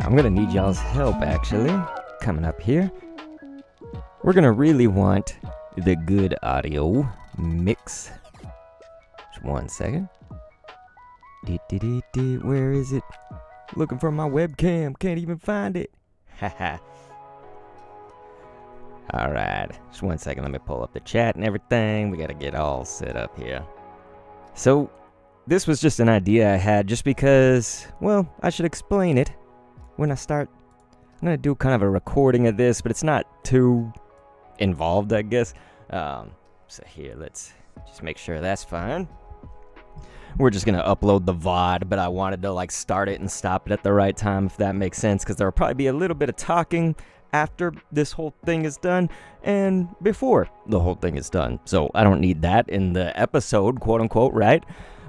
I'm gonna need y'all's help, actually. Coming up here. We're gonna really want the good audio mix. Just 1 second. Where is it? Looking for my webcam. Can't even find it. Haha. Alright. Just 1 second. Let me pull up the chat and everything. We gotta get all set up here. So, this was just an idea I had just because, well, I should explain it when I start. I'm gonna do kind of a recording of this, but it's not too involved, I guess. So here, let's just make sure that's fine. We're just gonna upload the VOD, but I wanted to like start it and stop it at the right time, if that makes sense, because there'll probably be a little bit of talking after this whole thing is done and before the whole thing is done. So I don't need that in the episode, quote unquote, right?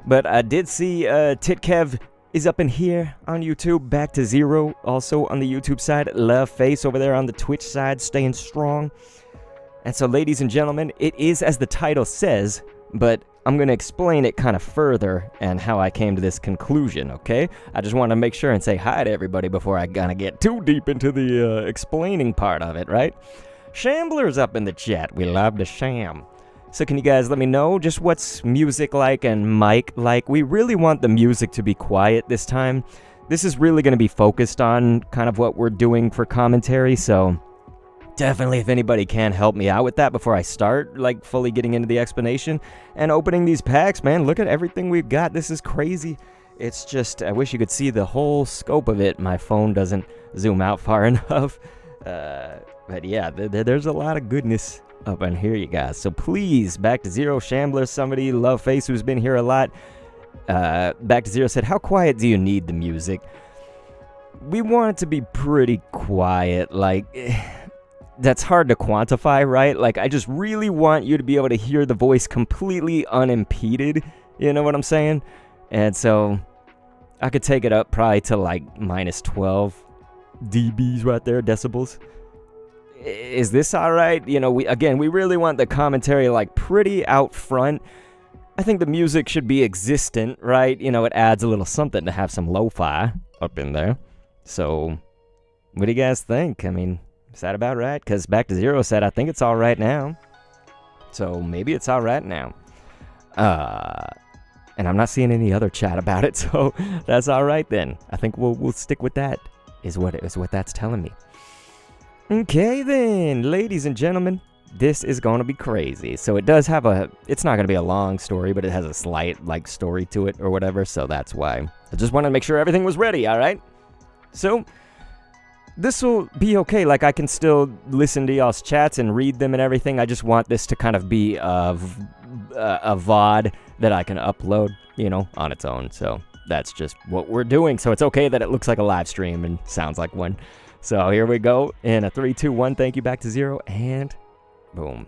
But I did see Titkev is up in here on YouTube, back to zero, also on the YouTube side. Love Face over there on the Twitch side, staying strong. And so, ladies and gentlemen, it is as the title says, but I'm going to explain it kind of further and how I came to this conclusion, okay? I just want to make sure and say hi to everybody before I kind of get too deep into the explaining part of it, right? Shambler's up in the chat. We love to sham. So can you guys let me know just what's music like and mic like? We really want the music to be quiet this time. This is really going to be focused on kind of what we're doing for commentary, so definitely if anybody can help me out with that before I start, like, fully getting into the explanation and opening these packs, man. Look at everything we've got. This is crazy. It's just, I wish you could see the whole scope of it. My phone doesn't zoom out far enough. But yeah, there's a lot of goodness up in here, you guys. So please, Back to Zero, Shambler, somebody, Love Face, who's been here a lot. Back to Zero said, how quiet do you need the music? We want it to be pretty quiet, like, that's hard to quantify, right? Like, I just really want you to be able to hear the voice completely unimpeded, you know what I'm saying? And so, I could take it up probably to like minus 12 dBs right there, decibels. Is this alright? You know, we really want the commentary like pretty out front. I think the music should be existent, right? You know, it adds a little something to have some lo-fi up in there. So, what do you guys think? I mean, is that about right? Because Back to Zero said, I think it's alright now. So, maybe it's alright now. And I'm not seeing any other chat about it, so that's alright then. I think we'll stick with that, is what that's telling me. Okay then, ladies and gentlemen, this is going to be crazy. So it does have it's not going to be a long story, but it has a slight, like, story to it or whatever, so that's why. I just wanted to make sure everything was ready, alright? So, this will be okay. Like, I can still listen to y'all's chats and read them and everything. I just want this to kind of be a VOD that I can upload, you know, on its own. So, that's just what we're doing. So, it's okay that it looks like a live stream and sounds like one. So here we go in a 3, 2, 1. Thank you, Back to Zero, and boom.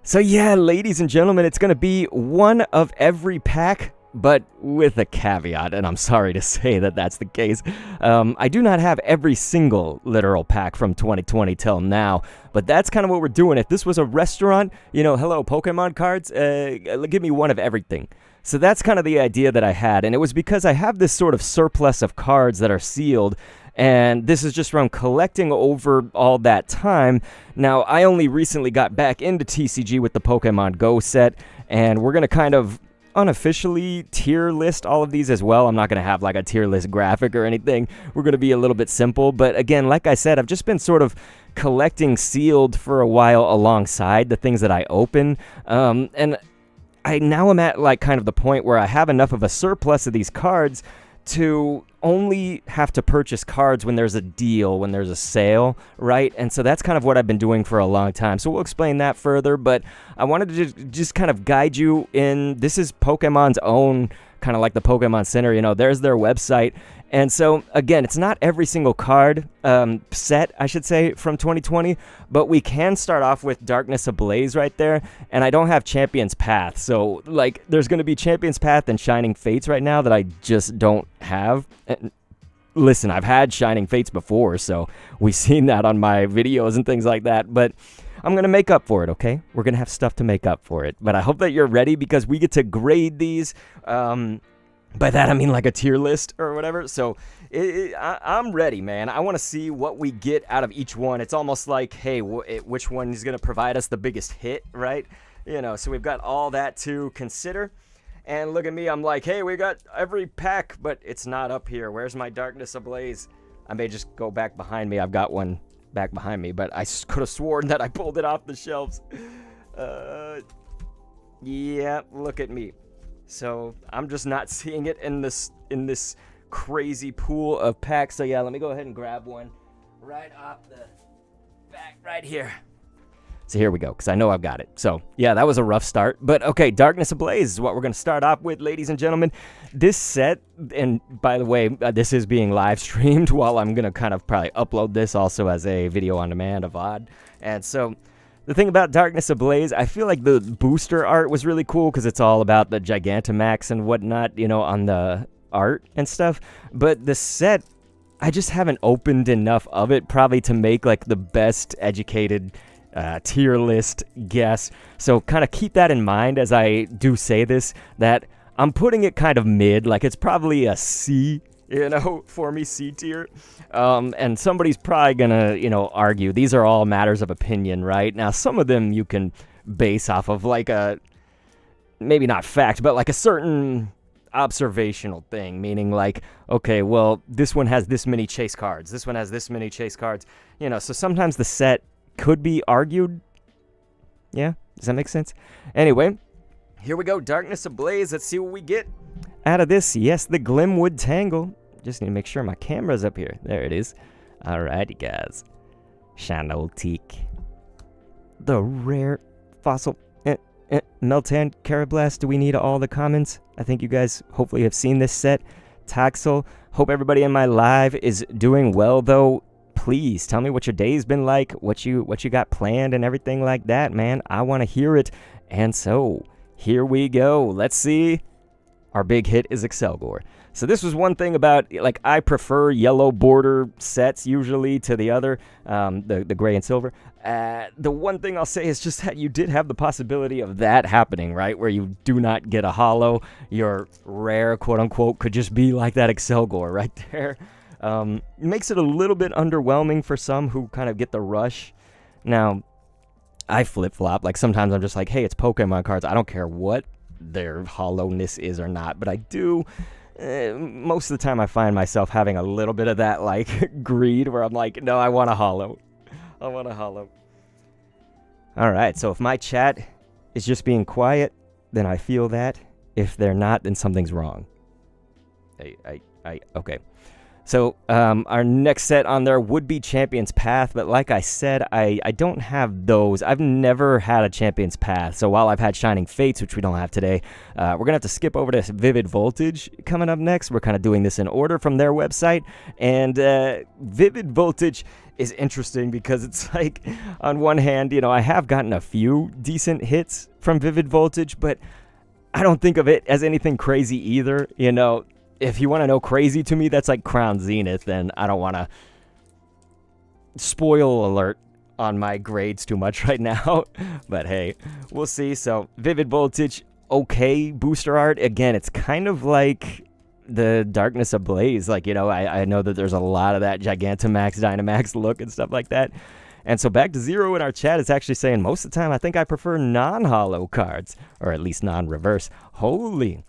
So yeah, ladies and gentlemen, it's going to be one of every pack, but with a caveat, and I'm sorry to say that that's the case. I do not have every single literal pack from 2020 till now, but that's kind of what we're doing. If this was a restaurant, you know, hello, Pokemon cards, give me one of everything. So that's kind of the idea that I had, and it was because I have this sort of surplus of cards that are sealed. And this is just from collecting over all that time. Now, I only recently got back into TCG with the Pokemon Go set, and we're going to kind of unofficially tier list all of these as well. I'm not going to have like a tier list graphic or anything. We're going to be a little bit simple. But again, like I said, I've just been sort of collecting sealed for a while alongside the things that I open. And now I'm at like kind of the point where I have enough of a surplus of these cards to only have to purchase cards when there's a deal, when there's a sale, right? And so that's kind of what I've been doing for a long time. So we'll explain that further, but I wanted to just kind of guide you in, this is Pokemon's own, kind of like the Pokemon Center, you know, there's their website. And so, again, it's not every single card set, I should say, from 2020, but we can start off with Darkness Ablaze right there, and I don't have Champion's Path. So, like, there's going to be Champion's Path and Shining Fates right now that I just don't have. And listen, I've had Shining Fates before, so we've seen that on my videos and things like that, but I'm going to make up for it, okay? We're going to have stuff to make up for it, but I hope that you're ready because we get to grade these. By that I mean like a tier list or whatever. So I'm ready, man. I want to see what we get out of each one. It's almost like, hey, which one is going to provide us the biggest hit, right? You know, so we've got all that to consider. And look at me, I'm like, hey, we got every pack, but it's not up here. Where's my Darkness Ablaze? I may just go back behind me. I've got one back behind me, but I could have sworn that I pulled it off the shelves. Yeah, look at me. So I'm just not seeing it in this crazy pool of packs. So yeah, let me go ahead and grab one right off the back right here. So here we go, because I know I've got it. So yeah, that was a rough start. But okay, Darkness Ablaze is what we're going to start off with, ladies and gentlemen. This set, and by the way, this is being live streamed while I'm going to kind of probably upload this also as a video on demand, a VOD. And so the thing about Darkness Ablaze, I feel like the booster art was really cool because it's all about the Gigantamax and whatnot, you know, on the art and stuff. But the set, I just haven't opened enough of it probably to make like the best educated tier list guess. So kind of keep that in mind as I do say this, that I'm putting it kind of mid, like it's probably a C, you know, for me, C tier. And somebody's probably gonna, you know, argue these are all matters of opinion, right? Now, some of them you can base off of like a, maybe not fact, but like a certain observational thing, meaning like, okay, well, this one has this many chase cards, this one has this many chase cards, you know, so sometimes the set could be argued. Yeah, does that make sense? Anyway, here we go, Darkness Ablaze. Let's see what we get out of this. Yes, the Glimwood Tangle. Just need to make sure my camera's up here. There it is. Alrighty, guys. Shinoteak. The rare fossil Meltan Carablast. Do we need all the comments? I think you guys hopefully have seen this set. Taxel. Hope everybody in my live is doing well, though. Please tell me what your day's been like, what you got planned and everything like that, man. I want to hear it. And so, here we go. Let's see. Our big hit is Excelgor. So this was one thing about, like, I prefer yellow border sets usually to the other, the gray and silver. The one thing I'll say is just that you did have the possibility of that happening, right? Where you do not get a holo. Your rare, quote-unquote, could just be like that Excelgor right there. Makes it a little bit underwhelming for some who kind of get the rush. Now, I flip-flop. Like, sometimes I'm just like, hey, it's Pokemon cards. I don't care what their hollowness is or not, but I do. Most of the time I find myself having a little bit of that, like, greed where I'm like, no, I want a holo. I want a holo. All right, so if my chat is just being quiet, then I feel that. If they're not, then something's wrong. Okay. So our next set on there would be Champion's Path, but like I said, I don't have those. I've never had a Champion's Path, so while I've had Shining Fates, which we don't have today, we're going to have to skip over to Vivid Voltage coming up next. We're kind of doing this in order from their website, and Vivid Voltage is interesting because it's like, on one hand, you know, I have gotten a few decent hits from Vivid Voltage, but I don't think of it as anything crazy either, you know. If you want to know crazy to me, that's like Crown Zenith, and I don't want to spoil alert on my grades too much right now. But hey, we'll see. So, Vivid Voltage, okay. Booster art, again, it's kind of like the Darkness Ablaze. Like, you know, I know that there's a lot of that Gigantamax, Dynamax look and stuff like that. And so back to Zero in our chat is actually saying, most of the time, I think I prefer non-holo cards, or at least non-reverse. Holy.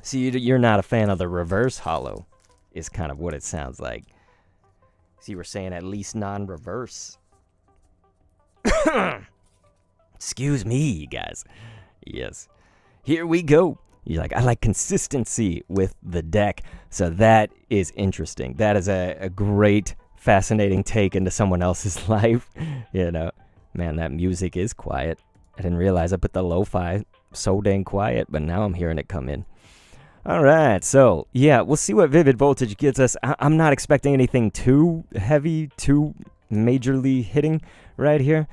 See, you're not a fan of the reverse holo, is kind of what it sounds like. See, we're saying at least non-reverse. Excuse me, you guys. Yes. Here we go. You're like, I like consistency with the deck. So that is interesting. That is a great, fascinating take into someone else's life. You know, man, that music is quiet. I didn't realize I put the lo-fi so dang quiet, but now I'm hearing it come in. All right, so, yeah, we'll see what Vivid Voltage gets us. I'm not expecting anything too heavy, too majorly hitting right here.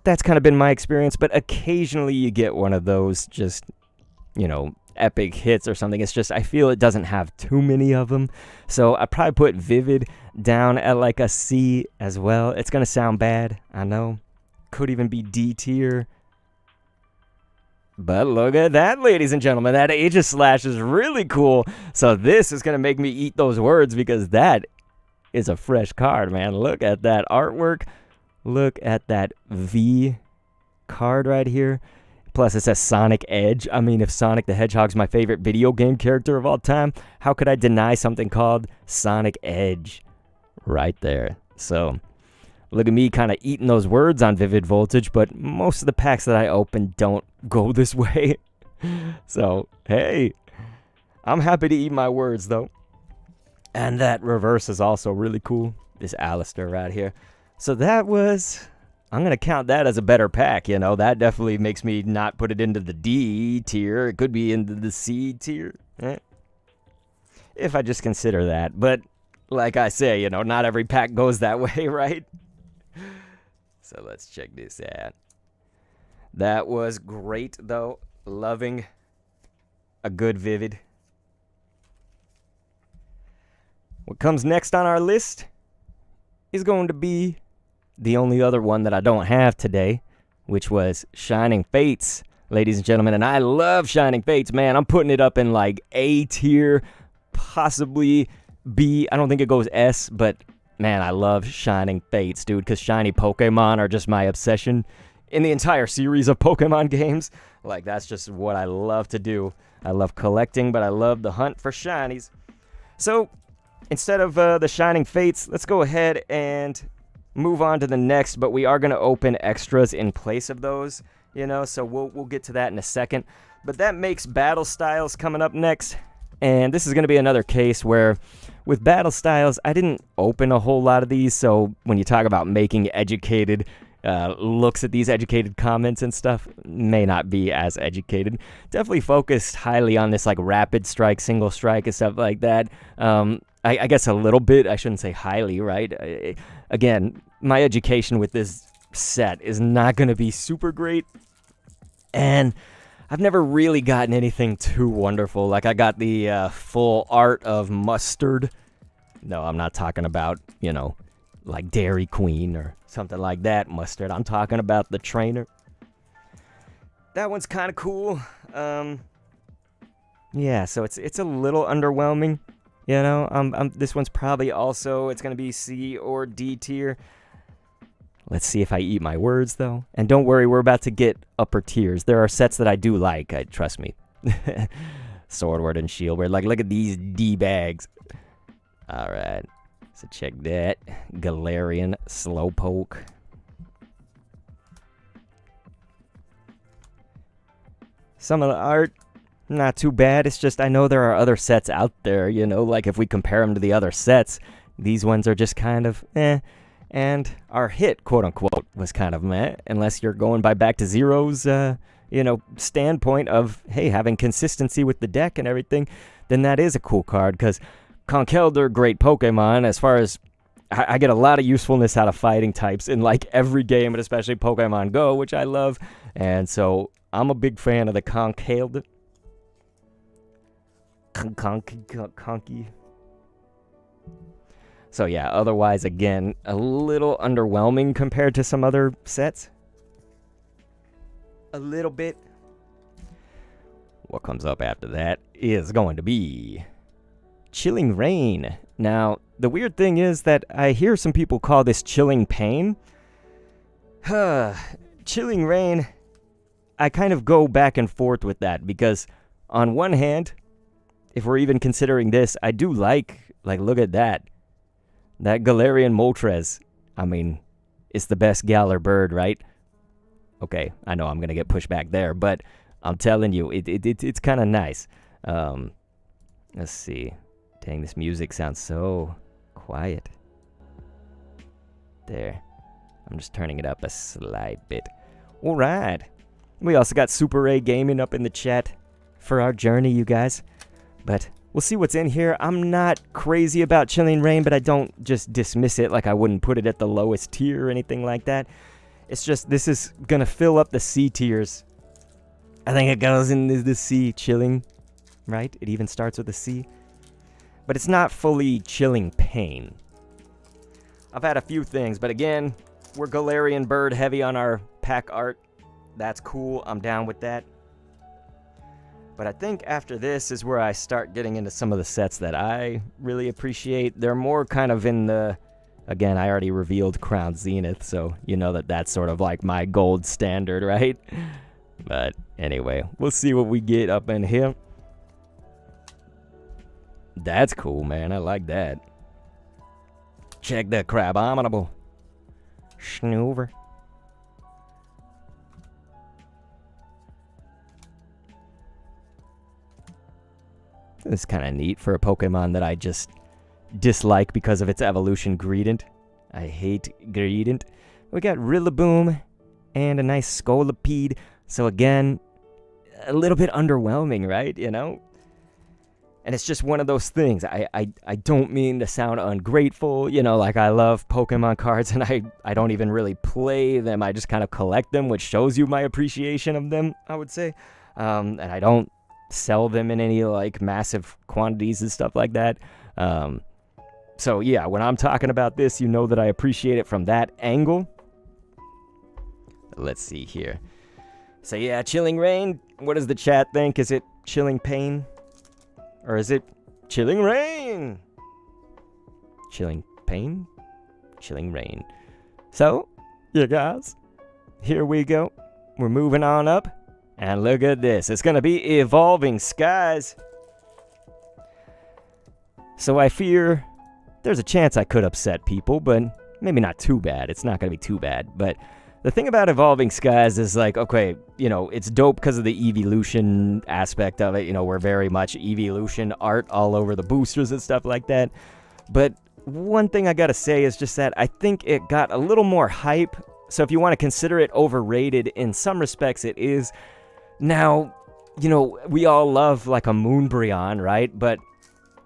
That's kind of been my experience, but occasionally you get one of those just, you know, epic hits or something. It's just, I feel it doesn't have too many of them. So I probably put Vivid down at like a C as well. It's going to sound bad, I know. Could even be D tier. But look at that, ladies and gentlemen. That Aegislash is really cool. So this is going to make me eat those words because that is a fresh card, man. Look at that artwork. Look at that V card right here. Plus, it says Sonic Edge. I mean, if Sonic the Hedgehog's my favorite video game character of all time, how could I deny something called Sonic Edge? Right there. So, look at me kind of eating those words on Vivid Voltage, but most of the packs that I open don't go this way. So, hey, I'm happy to eat my words, though. And that reverse is also really cool. This Alistair right here. So that was... I'm going to count that as a better pack, you know. That definitely makes me not put it into the D tier. It could be into the C tier. If I just consider that. But, like I say, you know, not every pack goes that way, right? So let's check this out. That was great, though. Loving a good Vivid. What comes next on our list is going to be the only other one that I don't have today, which was Shining Fates, ladies and gentlemen. And I love Shining Fates, man. I'm putting it up in like A tier, possibly B. I don't think it goes S, but man, I love Shining Fates, dude, because shiny Pokemon are just my obsession in the entire series of Pokemon games. Like, that's just what I love to do. I love collecting, but I love the hunt for shinies. So, instead of the Shining Fates, let's go ahead and move on to the next, but we are going to open extras in place of those, you know, so we'll get to that in a second. But that makes Battle Styles coming up next, and this is going to be another case where with Battle Styles, I didn't open a whole lot of these, so when you talk about making educated looks at these educated comments and stuff, may not be as educated. Definitely focused highly on this like rapid strike, single strike, and stuff like that. I guess a little bit. I shouldn't say highly, right? Again, my education with this set is not going to be super great. And I've never really gotten anything too wonderful. Like, I got the full art of Mustard. No, I'm not talking about, you know, like Dairy Queen or something like that Mustard. I'm talking about the trainer. That one's kind of cool. Yeah, so it's a little underwhelming. You know, this one's probably also, it's going to be C or D tier. Let's see if I eat my words, though. And don't worry, we're about to get upper tiers. There are sets that I do like, trust me. Swordward and Shieldward. Like, look at these D-bags. All right. So check that. Galarian Slowpoke. Some of the art, not too bad. It's just I know there are other sets out there, you know, like if we compare them to the other sets, these ones are just kind of eh. And our hit, quote unquote, was kind of meh, unless you're going by Back to Zero's, you know, standpoint of, hey, having consistency with the deck and everything, then that is a cool card, because Conkeldurr, great Pokemon, as far as I get a lot of usefulness out of fighting types in like every game, and especially Pokemon Go, which I love, and so I'm a big fan of the Conkeldurr. Conky. So yeah, otherwise, again, a little underwhelming compared to some other sets. A little bit. What comes up after that is going to be Chilling Rain. Now, the weird thing is that I hear some people call this Chilling Pain. Chilling Rain, I kind of go back and forth with that, because on one hand, if we're even considering this, I do like look at that. That Galarian Moltres, I mean, it's the best Galar bird, right? Okay, I know I'm going to get pushed back there, but I'm telling you, it's kind of nice. Let's see. Dang, this music sounds so quiet. There. I'm just turning it up a slight bit. All right. We also got Super A Gaming up in the chat for our journey, you guys. But we'll see what's in here. I'm not crazy about Chilling Rain, but I don't just dismiss it like I wouldn't put it at the lowest tier or anything like that. It's just, this is going to fill up the C tiers. I think it goes in the C, Chilling, right? It even starts with a C. But it's not fully Chilling Pain. I've had a few things, but again, we're Galarian bird heavy on our pack art. That's cool. I'm down with that. But I think after this is where I start getting into some of the sets that I really appreciate. They're more kind of in the... Again, I already revealed Crown Zenith, so you know that that's sort of like my gold standard, right? But anyway, we'll see what we get up in here. That's cool, man. I like that. Check the Crabominable. Snoover. This is kind of neat for a Pokemon that I just dislike because of its evolution, Greedent. I hate Greedent. We got Rillaboom and a nice Scolipede. So again, a little bit underwhelming, right? You know? And it's just one of those things. I don't mean to sound ungrateful. You know, like I love Pokemon cards and I don't even really play them. I just kind of collect them, which shows you my appreciation of them, I would say. And I don't sell them in any like massive quantities and stuff like that. So yeah, when I'm talking about this, you know that I appreciate it from that angle. Let's see here. So yeah, Chilling Rain. What does the chat think? Is it Chilling Pain? Or is it Chilling Rain? Chilling Pain? Chilling Rain. So, yeah guys, here we go. We're moving on up. And look at this. It's going to be Evolving Skies. So I fear there's a chance I could upset people, but maybe not too bad. It's not going to be too bad. But the thing about Evolving Skies is like, okay, you know, it's dope because of the evolution aspect of it. You know, we're very much evolution art all over the boosters and stuff like that. But one thing I got to say is just that I think it got a little more hype. So if you want to consider it overrated, in some respects it is. Now, you know, we all love like a Moonbreon, right? But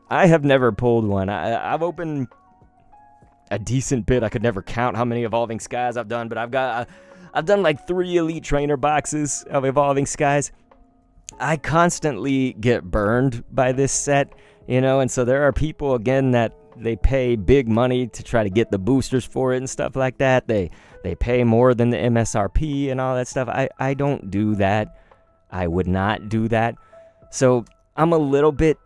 I have never pulled one. I've opened a decent bit. I could never count how many Evolving Skies I've done, but I've done like 3 Elite Trainer boxes of Evolving Skies. I constantly get burned by this set, you know, and so there are people, again, that they pay big money to try to get the boosters for it and stuff like that. They pay more than the MSRP and all that stuff. I don't do that. I would not do that. So I'm a little bit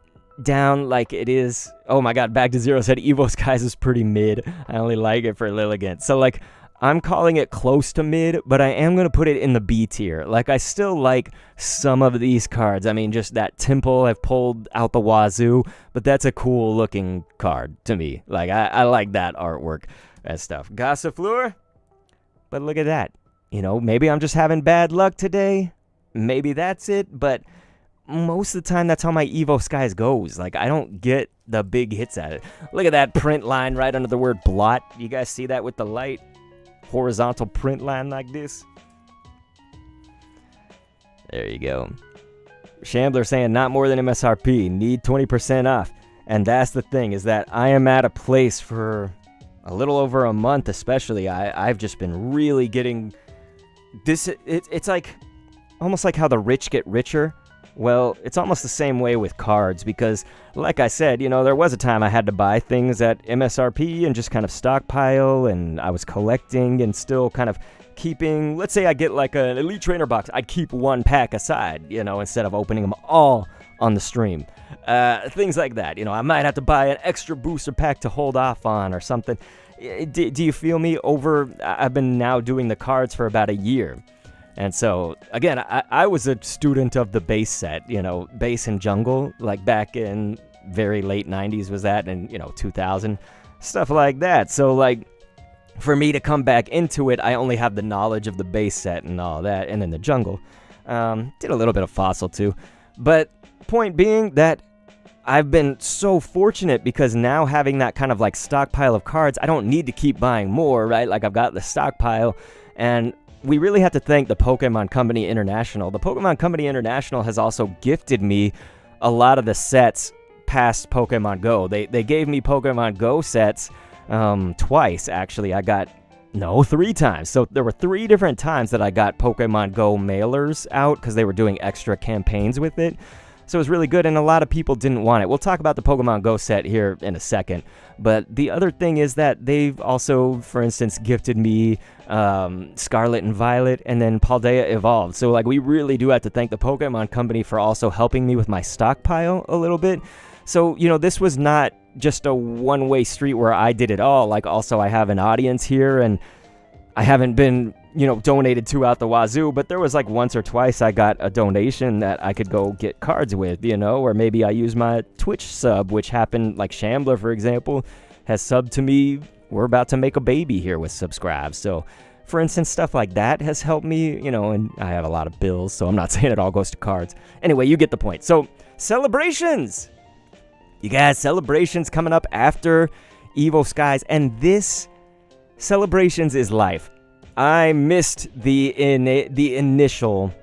down like it is. Oh my god, Back to Zero said Evo Skies is pretty mid. I only like it for Lilligant. So like I'm calling it close to mid, but I am going to put it in the B tier. Like I still like some of these cards. I mean, just that Temple I've pulled out the wazoo, but that's a cool looking card to me. Like I like that artwork and stuff. Gossifleur, but look at that. You know, maybe I'm just having bad luck today. Maybe that's it, but most of the time that's how my Evo Skies goes. Like I don't get the big hits at it. Look at that print line right under the word blot. You guys see that with the light? Horizontal print line like this. There you go. Shambler saying not more than MSRP. Need 20% off. And that's the thing, is that I am at a place for a little over a month especially. I've just been really getting this. It's like almost like how the rich get richer. Well, it's almost the same way with cards because, like I said, you know, there was a time I had to buy things at MSRP and just kind of stockpile, and I was collecting and still kind of keeping, let's say I get like an Elite Trainer box, I'd keep 1 pack aside, you know, instead of opening them all on the stream. Things like that, you know, I might have to buy an extra booster pack to hold off on or something. Do you feel me? I've been now doing the cards for about a year. And so, again, I was a student of the base set, you know, base and jungle, like back in very late 90s was that, and, you know, 2000, stuff like that. So, like, for me to come back into it, I only have the knowledge of the base set and all that, and then the jungle. Did a little bit of fossil, too. But, point being that I've been so fortunate because now having that kind of, like, stockpile of cards, I don't need to keep buying more, right? Like, I've got the stockpile, and we really have to thank the Pokemon Company International. The Pokemon Company International has also gifted me a lot of the sets past Pokemon Go. They gave me Pokemon Go sets twice, actually. 3 times. So there were 3 different times that I got Pokemon Go mailers out because they were doing extra campaigns with it. So it was really good, and a lot of people didn't want it. We'll talk about the Pokemon Go set here in a second. But the other thing is that they've also, for instance, gifted me Scarlet and Violet, and then Paldea Evolved. So, like, we really do have to thank the Pokemon Company for also helping me with my stockpile a little bit. So, you know, this was not just a one-way street where I did it all. Like, also, I have an audience here, and I haven't been, you know, donated to out the wazoo, but there was like once or twice I got a donation that I could go get cards with, you know, or maybe I use my Twitch sub, which happened, like Shambler, for example, has subbed to me. We're about to make a baby here with subscribes. So, for instance, stuff like that has helped me, you know, and I have a lot of bills, so I'm not saying it all goes to cards. Anyway, you get the point. So, celebrations! You guys, celebrations coming up after Evo Skies, and this Celebrations is life. I missed the initial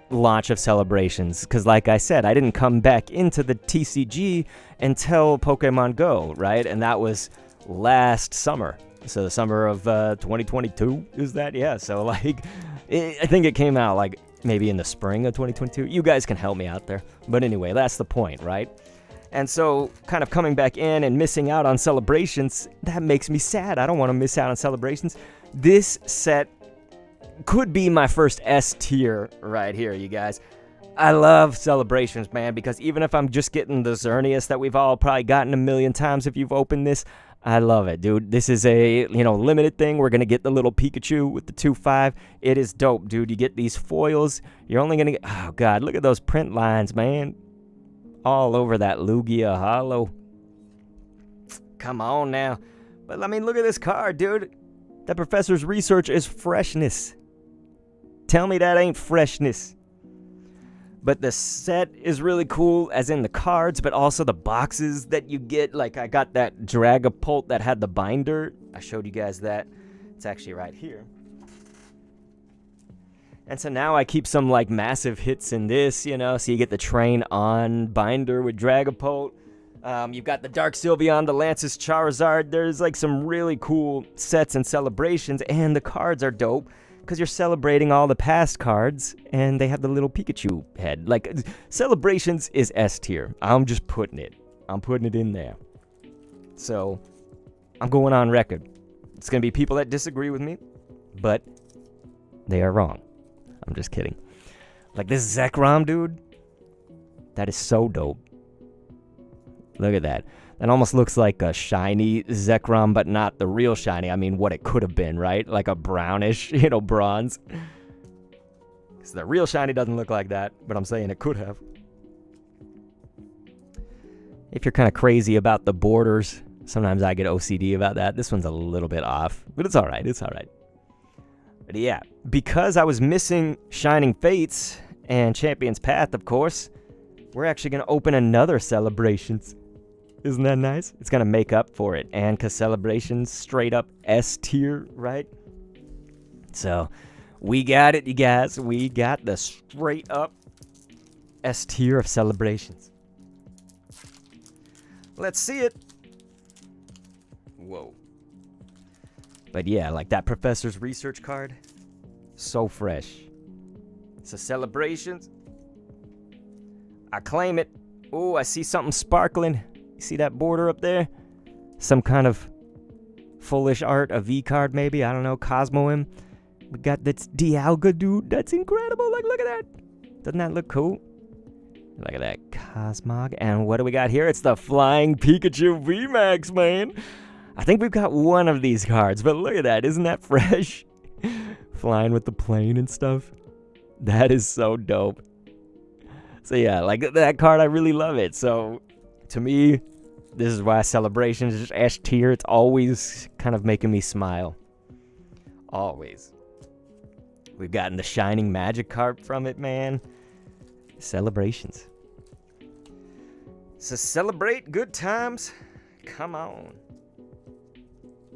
launch of Celebrations because, like I said, I didn't come back into the TCG until Pokemon Go, right? And that was last summer. So the summer of 2022, is that? Yeah, so like, I think it came out like maybe in the spring of 2022. You guys can help me out there. But anyway, that's the point, right? And so, kind of coming back in and missing out on Celebrations, that makes me sad. I don't want to miss out on Celebrations. This set could be my first S tier right here, you guys. I love Celebrations, man, because even if I'm just getting the Xerneas that we've all probably gotten a million times if you've opened this, I love it, dude. This is a, you know, limited thing. We're going to get the little Pikachu with the 2-5. It is dope, dude. You get these foils. You're only going to get, oh, God, look at those print lines, man. All over that Lugia Hollow. Come on now. But I mean, look at this card, dude. That Professor's Research is freshness. Tell me that ain't freshness. But the set is really cool, as in the cards, but also the boxes that you get. Like, I got that Dragapult that had the binder. I showed you guys that. It's actually right here. And so now I keep some, like, massive hits in this, you know. So you get the Train On binder with Dragapult. You've got the Dark Sylveon, the Lance's Charizard. There's, like, some really cool sets and celebrations. And the cards are dope because you're celebrating all the past cards. And they have the little Pikachu head. Like, Celebrations is S tier. I'm just putting it. I'm putting it in there. So, I'm going on record. It's going to be people that disagree with me. But they are wrong. I'm just kidding. Like this Zekrom, dude. That is so dope. Look at that. That almost looks like a shiny Zekrom, but not the real shiny. I mean, what it could have been, right? Like a brownish, you know, bronze. Because the real shiny doesn't look like that, but I'm saying it could have. If you're kind of crazy about the borders, sometimes I get OCD about that. This one's a little bit off, but it's all right. It's all right. But yeah, because I was missing Shining Fates and Champion's Path, of course, we're actually going to open another Celebrations. Isn't that nice? It's going to make up for it. And because Celebrations straight up S tier, right? So, we got it, you guys. We got the straight up S tier of Celebrations. Let's see it. Whoa. But yeah, like that Professor's Research card, so fresh. So Celebrations, I claim it. Oh, I see something sparkling. You see that border up there? Some kind of foolish art, a V card maybe, I don't know, Cosmoem. We got this Dialga, dude. That's incredible. Like, look at that. Doesn't that look cool? Look at that Cosmog. And what do we got here? It's the Flying Pikachu VMAX, man. I think we've got one of these cards, but look at that. Isn't that fresh? Flying with the plane and stuff. That is so dope. So yeah, like that card, I really love it. So to me, this is why Celebrations is just S tier. It's always kind of making me smile. Always. We've gotten the Shining Magikarp from it, man. Celebrations. So celebrate good times. Come on.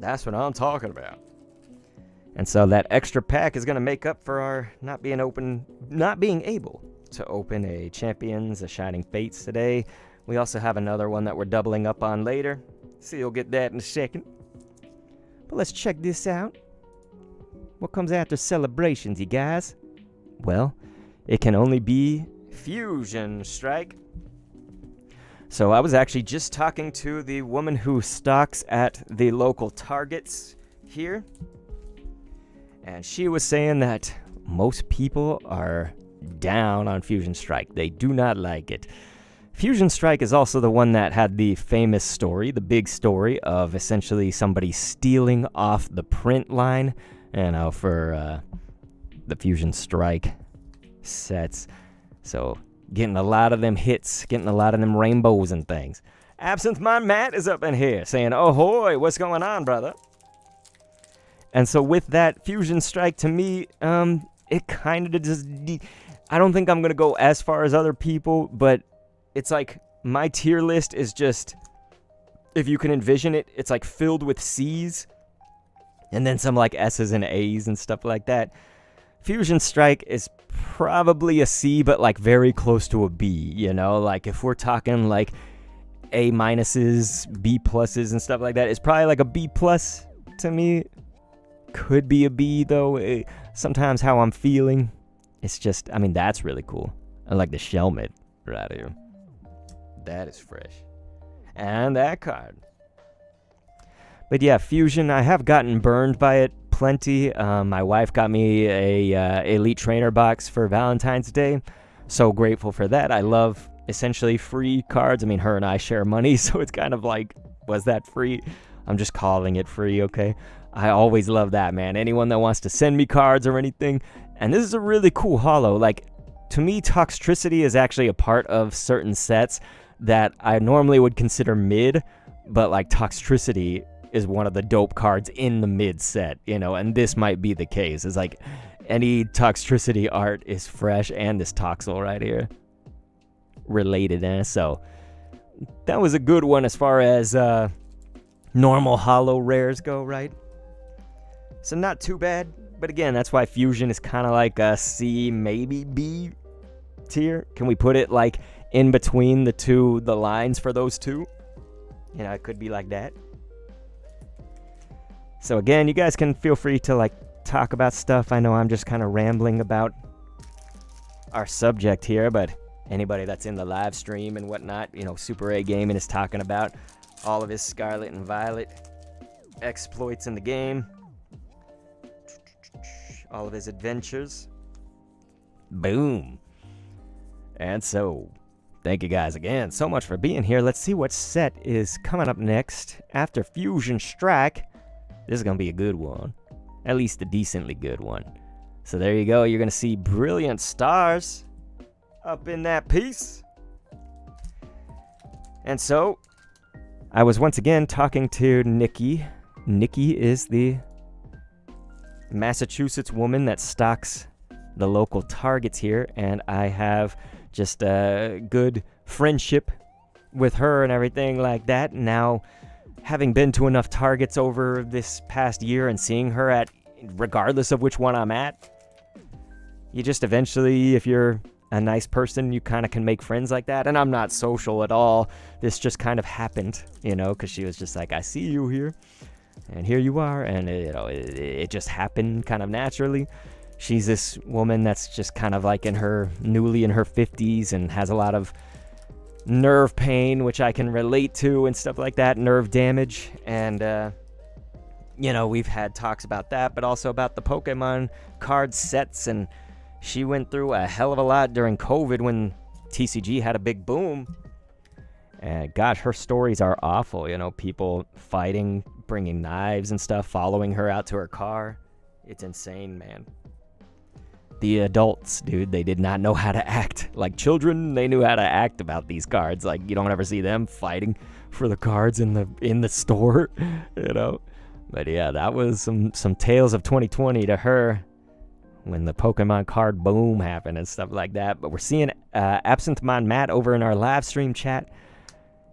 That's what I'm talking about. And so that extra pack is going to make up for our not being able to open a Champions, a Shining Fates today. We also have another one that we're doubling up on later. So you'll get that in a second. But let's check this out. What comes after Celebrations, you guys? Well, it can only be Fusion Strike. So I was actually just talking to the woman who stocks at the local Targets here. And she was saying that most people are down on Fusion Strike. They do not like it. Fusion Strike is also the one that had the famous story, the big story of essentially somebody stealing off the print line, for the Fusion Strike sets. So getting a lot of them hits, getting a lot of them rainbows and things. Absinthe My Matt is up in here saying, "Ahoy, what's going on, brother?" And so with that, Fusion Strike to me, it kind of just... I don't think I'm going to go as far as other people, but it's like my tier list is just, if you can envision it, it's like filled with C's and then some like S's and A's and stuff like that. Fusion Strike is probably a C, but like very close to a B, you know? Like if we're talking like A minuses, B pluses and stuff like that, it's probably like a B plus to me. Could be a B though. Sometimes how I'm feeling, it's just, I mean, that's really cool. I like the Shelmet right here. That is fresh. And that card. But yeah, Fusion, I have gotten burned by it plenty. My wife got me a Elite Trainer box for Valentine's Day. So grateful for that. I love essentially free cards. I mean, her and I share money, so it's kind of like, was that free? I'm just calling it free, okay? I always love that, man. Anyone that wants to send me cards or anything. And this is a really cool holo. Like, to me, Toxtricity is actually a part of certain sets that I normally would consider mid, but like Toxtricity is one of the dope cards in the mid set, you know, and this might be the case. It's like any Toxtricity art is fresh, and this Toxel right here related, so that was a good one as far as normal holo rares go, right? So not too bad, but again, that's why Fusion is kind of like a C, maybe B tier. Can we put it like in between the lines for those two? You know, it could be like that. So again, you guys can feel free to like talk about stuff. I know I'm just kind of rambling about our subject here, but anybody that's in the live stream and whatnot, you know, Super A Gaming is talking about all of his Scarlet and Violet exploits in the game. All of his adventures. Boom. And so, thank you guys again so much for being here. Let's see what set is coming up next after Fusion Strike. This is going to be a good one. At least a decently good one. So there you go. You're going to see Brilliant Stars up in that piece. And so, I was once again talking to Nikki. Nikki is the Massachusetts woman that stocks the local Targets here, and I have just a good friendship with her and everything like that. Now, having been to enough Targets over this past year and seeing her at, regardless of which one I'm at, you just eventually, if you're a nice person, you kind of can make friends like that. And I'm not social at all. This just kind of happened, you know, because she was just like, I see you here. And here you are, and it just happened kind of naturally. She's this woman that's just kind of like newly in her 50s and has a lot of nerve pain, which I can relate to and stuff like that, nerve damage. And, you know, we've had talks about that, but also about the Pokemon card sets. And she went through a hell of a lot during COVID when TCG had a big boom. And gosh, her stories are awful, you know, people fighting, bringing knives and stuff, following her out to her car. It's insane, man. The adults, dude, they did not know how to act. Like children, they knew how to act about these cards. Like you don't ever see them fighting for the cards in the store, you know. But yeah, that was some tales of 2020 to her when the Pokemon card boom happened and stuff like that. But we're seeing Absinthe Matt over in our live stream chat.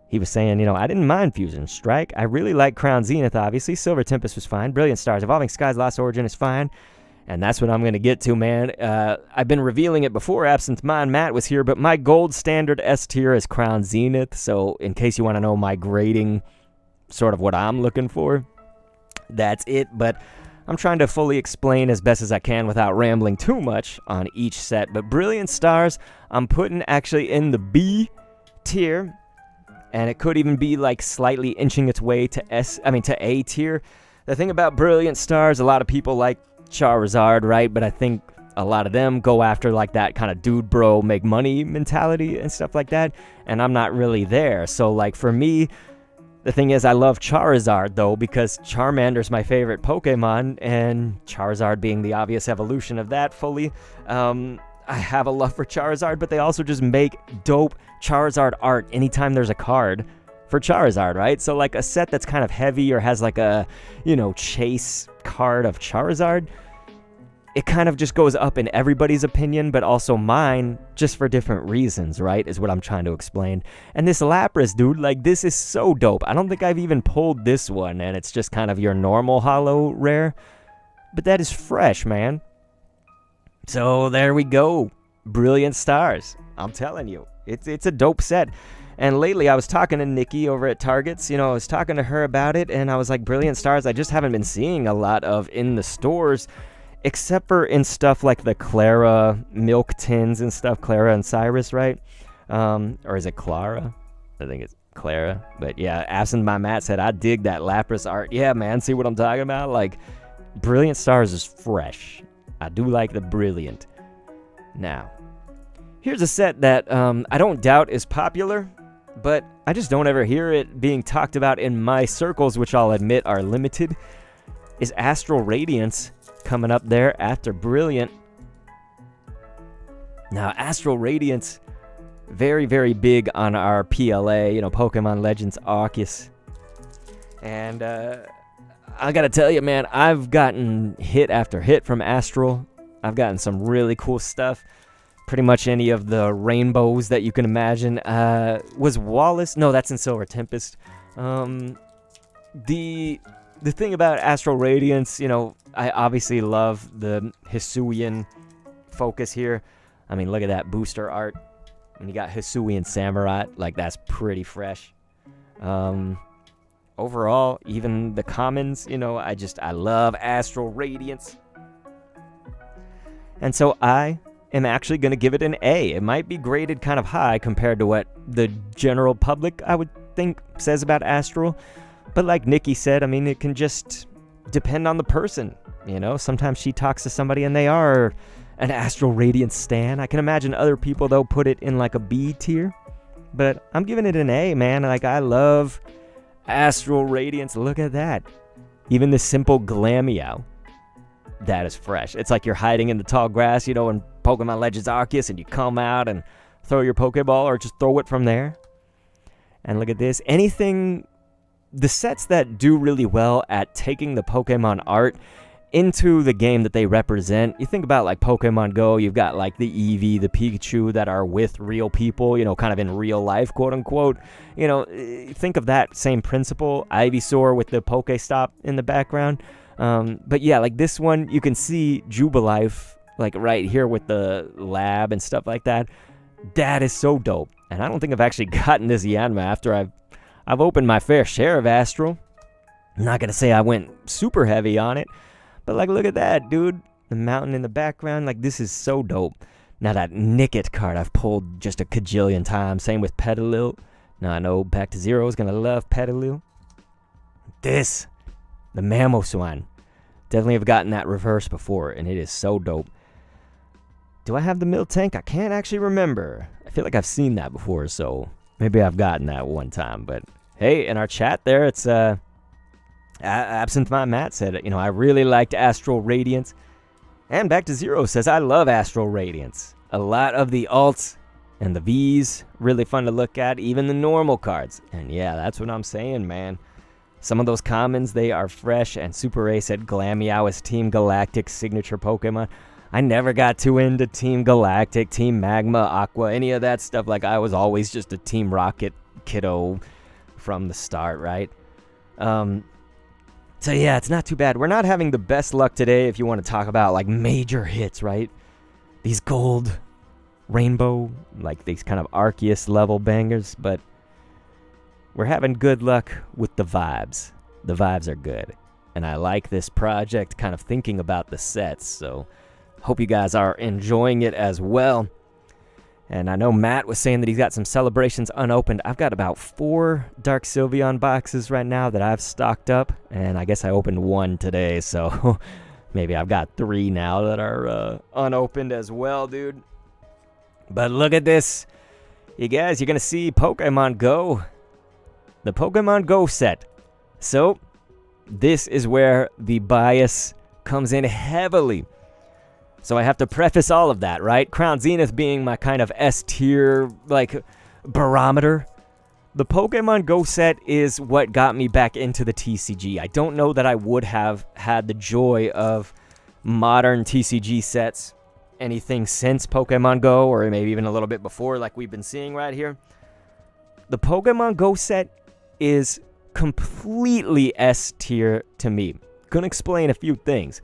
He was saying, you know, I didn't mind Fusion Strike. I really like Crown Zenith, obviously. Silver Tempest was fine. Brilliant Stars. Evolving Skies Lost Origin is fine. And that's what I'm going to get to, man. I've been revealing it before Absinthe Matt was here, but my gold standard S tier is Crown Zenith. So in case you want to know my grading, sort of what I'm looking for, that's it. But I'm trying to fully explain as best as I can without rambling too much on each set, but Brilliant Stars, I'm putting actually in the B tier, and it could even be like slightly inching its way to to A tier. The thing about Brilliant Stars, a lot of people like Charizard, right? But I think a lot of them go after like that kind of dude bro make money mentality and stuff like that, and I'm not really there. So like for me, the thing is I love Charizard though, because Charmander's my favorite Pokemon, and Charizard being the obvious evolution of that fully. I have a love for Charizard, but they also just make dope Charizard art anytime there's a card for Charizard, right? So like a set that's kind of heavy or has like a, chase card of Charizard, it kind of just goes up in everybody's opinion, but also mine, just for different reasons, right? Is what I'm trying to explain. And this Lapras, dude, like this is so dope. I don't think I've even pulled this one, and it's just kind of your normal holo rare, but that is fresh, man. So there we go. Brilliant Stars. I'm telling you, it's a dope set. And lately I was talking to Nikki over at Targets, I was talking to her about it, and I was like, Brilliant Stars, I just haven't been seeing a lot of in the stores, except for in stuff like the Clara milk tins and stuff, Clara and Cyrus, right? Or is it Clara? I think it's Clara. But yeah, Absent My Matt said, I dig that Lapras art. Yeah, man, see what I'm talking about? Like, Brilliant Stars is fresh. I do like the Brilliant. Now, here's a set that I don't doubt is popular, but I just don't ever hear it being talked about in my circles, which I'll admit are limited, is Astral Radiance coming up there after Brilliant. Now, Astral Radiance, very, very big on our PLA, Pokemon Legends Arceus. And I gotta tell you, man, I've gotten hit after hit from Astral. I've gotten some really cool stuff. Pretty much any of the rainbows that you can imagine. Was Wallace? No, that's in Silver Tempest. The thing about Astral Radiance, I obviously love the Hisuian focus here. I mean, look at that booster art. And you got Hisuian Samurai, like that's pretty fresh. Overall, even the commons, I love Astral Radiance. And so I am actually going to give it an A. It might be graded kind of high compared to what the general public, I would think, says about Astral. But like Nikki said, I mean, it can just depend on the person, Sometimes she talks to somebody and they are an Astral Radiance stan. I can imagine other people, though, put it in like a B tier. But I'm giving it an A, man. Like, I love Astral Radiance. Look at that. Even the simple Glameow. That is fresh. It's like you're hiding in the tall grass, in Pokemon Legends Arceus, and you come out and throw your Pokeball or just throw it from there. And look at this. The sets that do really well at taking the Pokemon art into the game that they represent. You think about like Pokemon Go, you've got like the Eevee, the Pikachu that are with real people, kind of in real life, quote unquote. Think of that same principle. Ivysaur with the Pokestop in the background. But yeah, like this one, you can see Jubilife, like right here with the lab and stuff like that. That is so dope. And I don't think I've actually gotten this Yanma after I've opened my fair share of Astral. I'm not going to say I went super heavy on it, but like, look at that, dude. The mountain in the background, like this is so dope. Now that Nickit card I've pulled just a kajillion times. Same with Petalil. Now I know Back to Zero is going to love Petalil. This, the Mamoswine. Definitely have gotten that reverse before, and it is so dope. Do I have the Miltank? I can't actually remember. I feel like I've seen that before, so maybe I've gotten that one time. But hey, in our chat there, it's Absent My Matt said, I really liked Astral Radiance. And Back to Zero says, I love Astral Radiance. A lot of the alts and the Vs, really fun to look at, even the normal cards. And yeah, that's what I'm saying, man. Some of those commons, they are fresh, and Super A said Glameow is Team Galactic signature Pokemon. I never got too into Team Galactic, Team Magma, Aqua, any of that stuff. Like, I was always just a Team Rocket kiddo from the start, right? So yeah, it's not too bad. We're not having the best luck today if you want to talk about, like, major hits, right? These gold, rainbow, like these kind of Arceus level bangers, but... we're having good luck with the vibes. The vibes are good. and I like this project, kind of thinking about the sets, so hope you guys are enjoying it as well. And I know Matt was saying that he's got some celebrations unopened. I've got about 4 Dark Sylveon boxes right now that I've stocked up, and I guess I opened 1 today, so maybe I've got 3 now that are unopened as well, dude. But look at this. You guys, you're going to see Pokemon Go. The Pokemon Go set. So, this is where the bias comes in heavily. So I have to preface all of that, right? Crown Zenith being my kind of S tier, like, barometer. The Pokemon Go set is what got me back into the TCG. I don't know that I would have had the joy of modern TCG sets, anything since Pokemon Go, or maybe even a little bit before, like we've been seeing right here. The Pokemon Go set is completely S tier to me. Gonna explain a few things.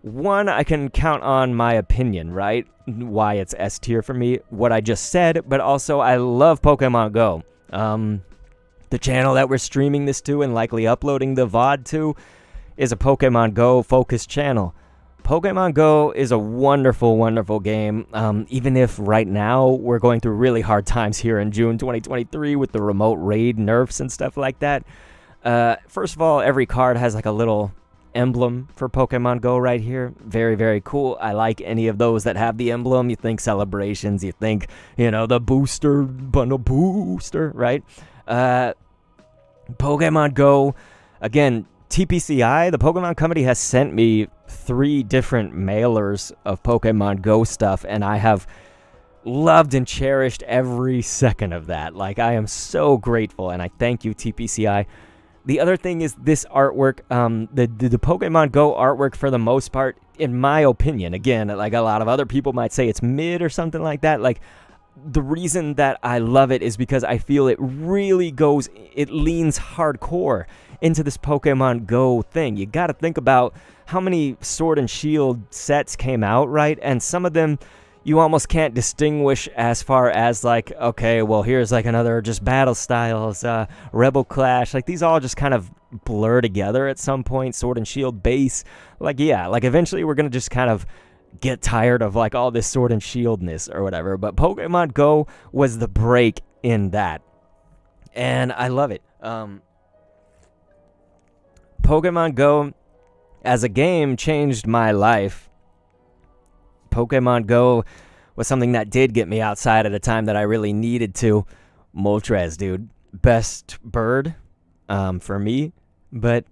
One, I can count on my opinion, right? Why it's S tier for me, what I just said, but also I love Pokemon Go. The channel that we're streaming this to and likely uploading the VOD to is a Pokemon Go focused channel. Pokemon Go is a wonderful, wonderful game, even if right now we're going through really hard times here in June 2023 with the remote raid nerfs and stuff like that. First of all, every card has like a little emblem for Pokemon Go right here. Very, very cool. I like any of those that have the emblem. You think celebrations, you think, you know, the booster, bundle booster, right? Pokemon Go, again, TPCI, the Pokemon Company, has sent me 3 different mailers of Pokemon Go stuff, and I have loved and cherished every second of that. Like, I am so grateful, and I thank you, TPCI. The other thing is this artwork, the Pokemon Go artwork, for the most part, in my opinion, again, like a lot of other people might say it's mid or something like that, like, the reason that I love it is because I feel it really goes, it leans hardcore into this Pokemon Go thing. You got to think about how many Sword and Shield sets came out, right? And some of them you almost can't distinguish as far as like, okay, well, here's like another just battle styles, Rebel Clash. Like, these all just kind of blur together at some point. Sword and Shield base. Like, yeah, like eventually we're going to just kind of get tired of like all this Sword and Shieldness or whatever. But Pokemon Go was the break in that. And I love it. Pokemon Go as a game changed my life. Pokemon Go was something that did get me outside at a time that I really needed to. Moltres, dude. Best bird for me. But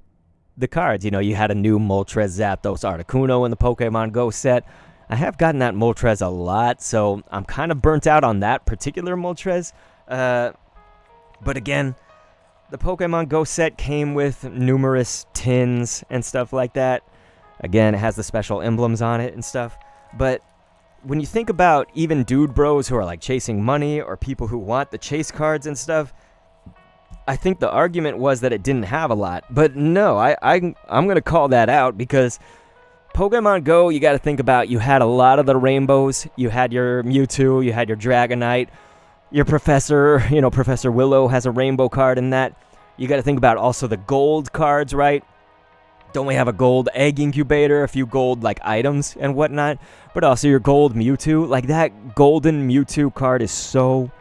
the cards, you know, you had a new Moltres, Zapdos, Articuno in the Pokemon Go set. I have gotten that Moltres a lot, so I'm kind of burnt out on that particular Moltres. But again, the Pokemon Go set came with numerous tins and stuff like that. Again, it has the special emblems on it and stuff. But when you think about even dude bros who are like chasing money or people who want the chase cards and stuff, I think the argument was that it didn't have a lot. But no, I'm going to call that out because Pokemon Go, you got to think about, you had a lot of the rainbows. You had your Mewtwo, you had your Dragonite, your Professor, you know, Professor Willow has a rainbow card in that. You got to think about also the gold cards, right? Don't we have a gold egg incubator, a few gold like items and whatnot, but also your gold Mewtwo. Like, that golden Mewtwo card is so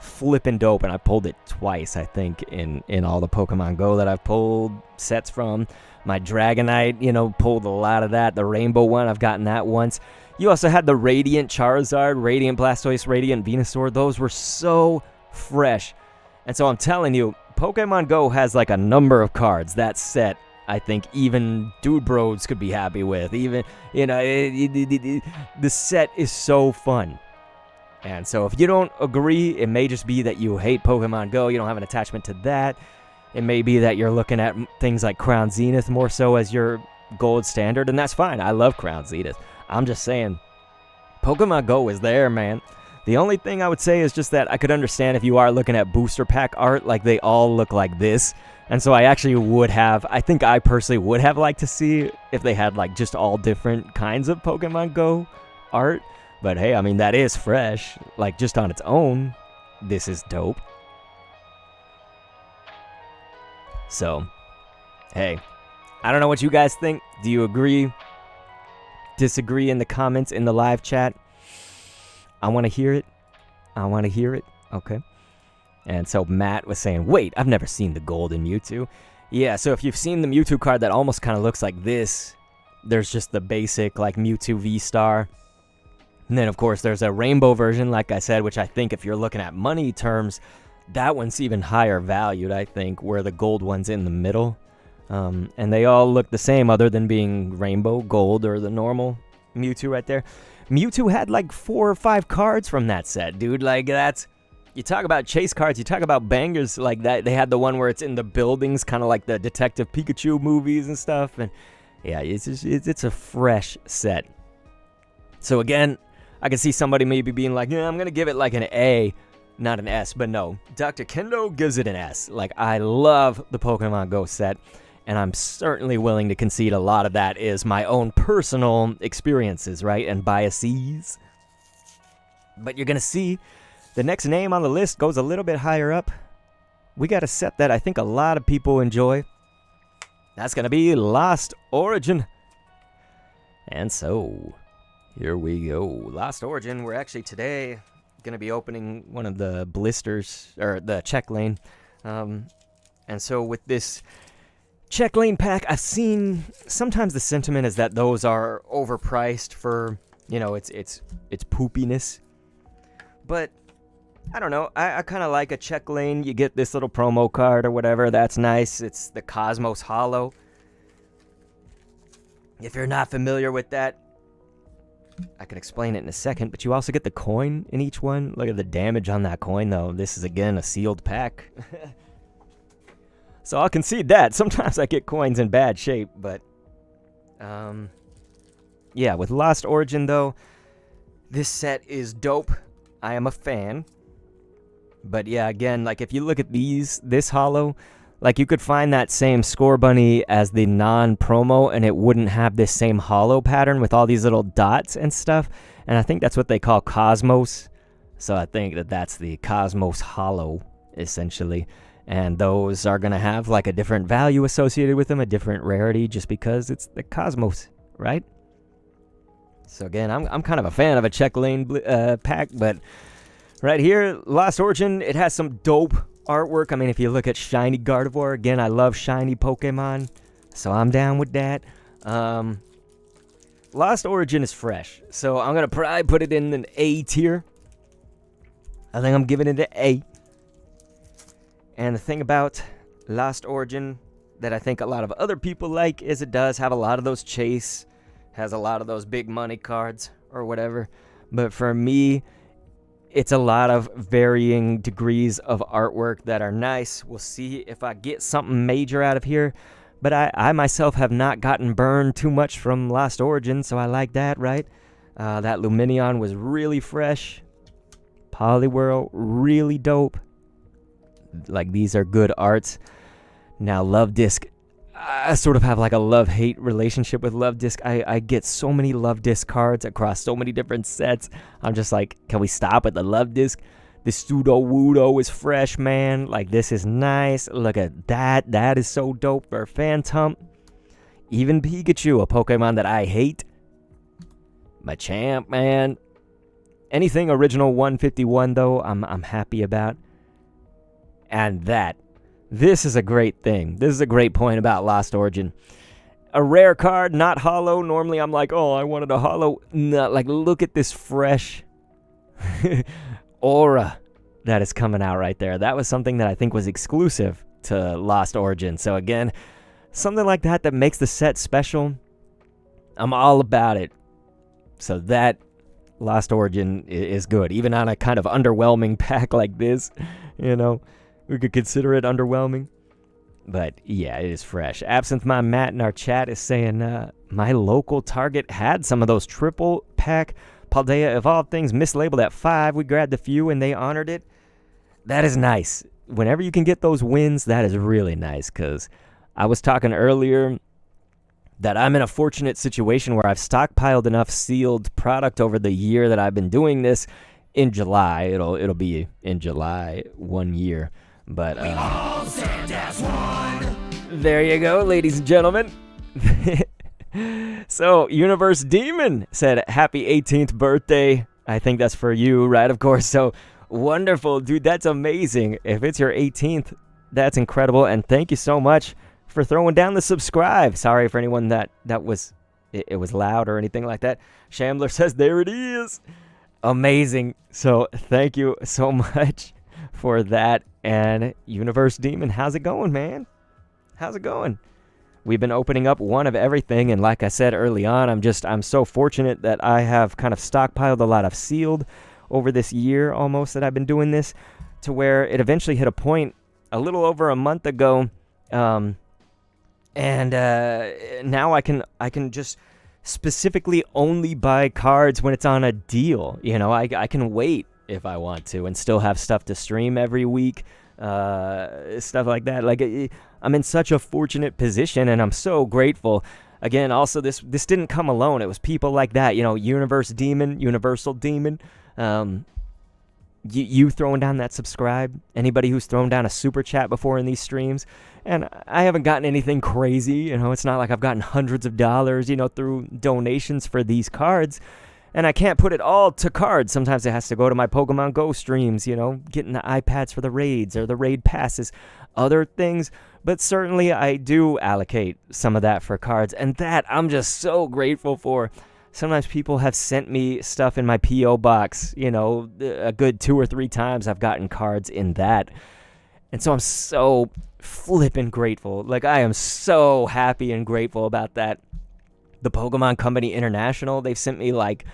flippin' dope, and I pulled it twice, I think, in all the Pokemon Go that I've pulled sets from. My Dragonite, you know, pulled a lot of that. The rainbow one, I've gotten that once. You also had the Radiant Charizard, Radiant Blastoise, Radiant Venusaur. Those were so fresh. And so I'm telling you, Pokemon Go has like a number of cards. That set, I think even dude bros could be happy with. Even, you know, the set is so fun. And so if you don't agree, it may just be that you hate Pokemon Go. You don't have an attachment to that. It may be that you're looking at things like Crown Zenith more so as your gold standard, and that's fine. I love Crown Zenith. I'm just saying, Pokemon Go is there, man. The only thing I would say is just that I could understand if you are looking at booster pack art, like they all look like this. And so I actually would have, I think I personally would have liked to see if they had like just all different kinds of Pokemon Go art. But hey, I mean, that is fresh. Like, just on its own, this is dope. So, hey, I don't know what you guys think. Do you agree? Disagree in the comments in the live chat? I want to hear it. I want to hear it. Okay. And so Matt was saying, wait, I've never seen the golden Mewtwo. Yeah, so if you've seen the Mewtwo card that almost kind of looks like this, there's just the basic, like, Mewtwo V-Star. And then, of course, there's a rainbow version, like I said, which I think if you're looking at money terms, that one's even higher valued, I think, where the gold one's in the middle. And they all look the same other than being rainbow, gold, or the normal Mewtwo right there. Mewtwo had, like, 4 or 5 cards from that set, dude. Like, that's... You talk about chase cards, you talk about bangers like that. They had the one where it's in the buildings, kind of like the Detective Pikachu movies and stuff. And yeah, it's a fresh set. So again, I can see somebody maybe being like, yeah, I'm going to give it like an A, not an S. But no, Dr. Kendo gives it an S. Like, I love the Pokemon Go set. And I'm certainly willing to concede a lot of that is my own personal experiences, right? And biases. But you're going to see... The next name on the list goes a little bit higher up. We got a set that I think a lot of people enjoy. That's going to be Lost Origin. And so, here we go. Lost Origin, we're actually today going to be opening one of the blisters, or the check lane. And so with this check lane pack, I've seen sometimes the sentiment is that those are overpriced for, you know, its poopiness. But... I don't know, I kind of like a check lane. You get this little promo card or whatever, that's nice. It's the Cosmos Hollow. If you're not familiar with that, I can explain it in a second, but you also get the coin in each one. Look at the damage on that coin, though. This is, again, a sealed pack. So I'll concede that. Sometimes I get coins in bad shape, but... yeah, with Lost Origin, though, this set is dope. I am a fan. But yeah, again, like if you look at this holo, like you could find that same Score Bunny as the non-promo and it wouldn't have this same holo pattern with all these little dots and stuff. And I think that's what they call Cosmos. So I think that's the Cosmos holo, essentially. And those are going to have like a different value associated with them, a different rarity, just because it's the Cosmos, right? So again, I'm kind of a fan of a check lane pack, but... Right here, Lost Origin, it has some dope artwork. I mean, if you look at Shiny Gardevoir, again, I love shiny Pokemon, so I'm down with that. Lost Origin is fresh, so I'm going to probably put it in an A tier. I think I'm giving it an A. And the thing about Lost Origin that I think a lot of other people like is it does have a lot of those chase, has a lot of those big money cards or whatever. But for me... It's a lot of varying degrees of artwork that are nice. We'll see if I get something major out of here. But I myself have not gotten burned too much from Lost Origin, so I like that, right? That Lumineon was really fresh. Poliwhirl, really dope. Like, these are good arts. Now, Love Disc. I sort of have like a love-hate relationship with Love Disc. I get so many Love Disc cards across so many different sets. I'm just like, can we stop at the Love Disc? The Sudowoodo is fresh, man. Like, this is nice. Look at that. That is so dope for Phantom. Even Pikachu, a Pokemon that I hate. Machamp, man. Anything original 151, though, I'm happy about. And that. This is a great thing. This is a great point about Lost Origin. A rare card, not holo. Normally I'm like, oh, I wanted a holo. No, like, look at this fresh aura that is coming out right there. That was something that I think was exclusive to Lost Origin. So again, something like that makes the set special. I'm all about it. So that Lost Origin is good. Even on a kind of underwhelming pack like this, you know. We could consider it underwhelming. But, yeah, it is fresh. Absinthe My Matt in our chat is saying, my local Target had some of those triple pack Paldea Evolved things mislabeled at 5. We grabbed a few and they honored it. That is nice. Whenever you can get those wins, that is really nice. Because I was talking earlier that I'm in a fortunate situation where I've stockpiled enough sealed product over the year that I've been doing this. In July, it'll be in July 1 year. But there you go, ladies and gentlemen. So, Universe Demon said, happy 18th birthday. I think that's for you, right? Of course. So, wonderful, dude. That's amazing. If it's your 18th, that's incredible. And thank you so much for throwing down the subscribe. Sorry for anyone that was it was loud or anything like that. Shambler says, there it is. Amazing. So, thank you so much for that. And Universe Demon, how's it going, man? How's it going? We've been opening up one of everything, and like I said early on, I'm so fortunate that I have kind of stockpiled a lot of sealed over this year almost that I've been doing this, to where it eventually hit a point a little over a month ago, and now I can just specifically only buy cards when it's on a deal. You know, I can wait if I want to and still have stuff to stream every week, stuff like that. Like, I'm in such a fortunate position, and I'm so grateful. Again, also, this didn't come alone. It was people like that, you know, Universal Demon, you throwing down that subscribe, anybody who's thrown down a super chat before in these streams. And I haven't gotten anything crazy, you know, it's not like I've gotten hundreds of dollars, you know, through donations for these cards. And I can't put it all to cards. Sometimes it has to go to my Pokemon Go streams, you know, getting the iPads for the raids or the raid passes, other things. But certainly I do allocate some of that for cards. And that I'm just so grateful for. Sometimes people have sent me stuff in my P.O. box, you know, a good 2 or 3 times I've gotten cards in that. And so I'm so flippin' grateful. Like, I am so happy and grateful about that. The Pokemon Company International, they've sent me like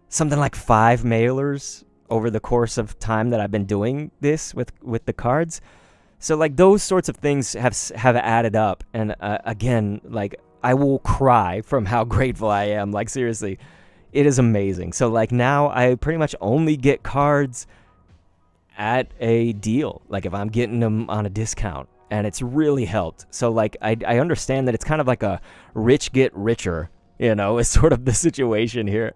something like 5 mailers over the course of time that I've been doing this with the cards. So like those sorts of things have added up. And again, like, I will cry from how grateful I am. Like, seriously, it is amazing. So like now I pretty much only get cards at a deal. Like if I'm getting them on a discount. And it's really helped. So, like, I understand that it's kind of like a rich get richer, you know, is sort of the situation here.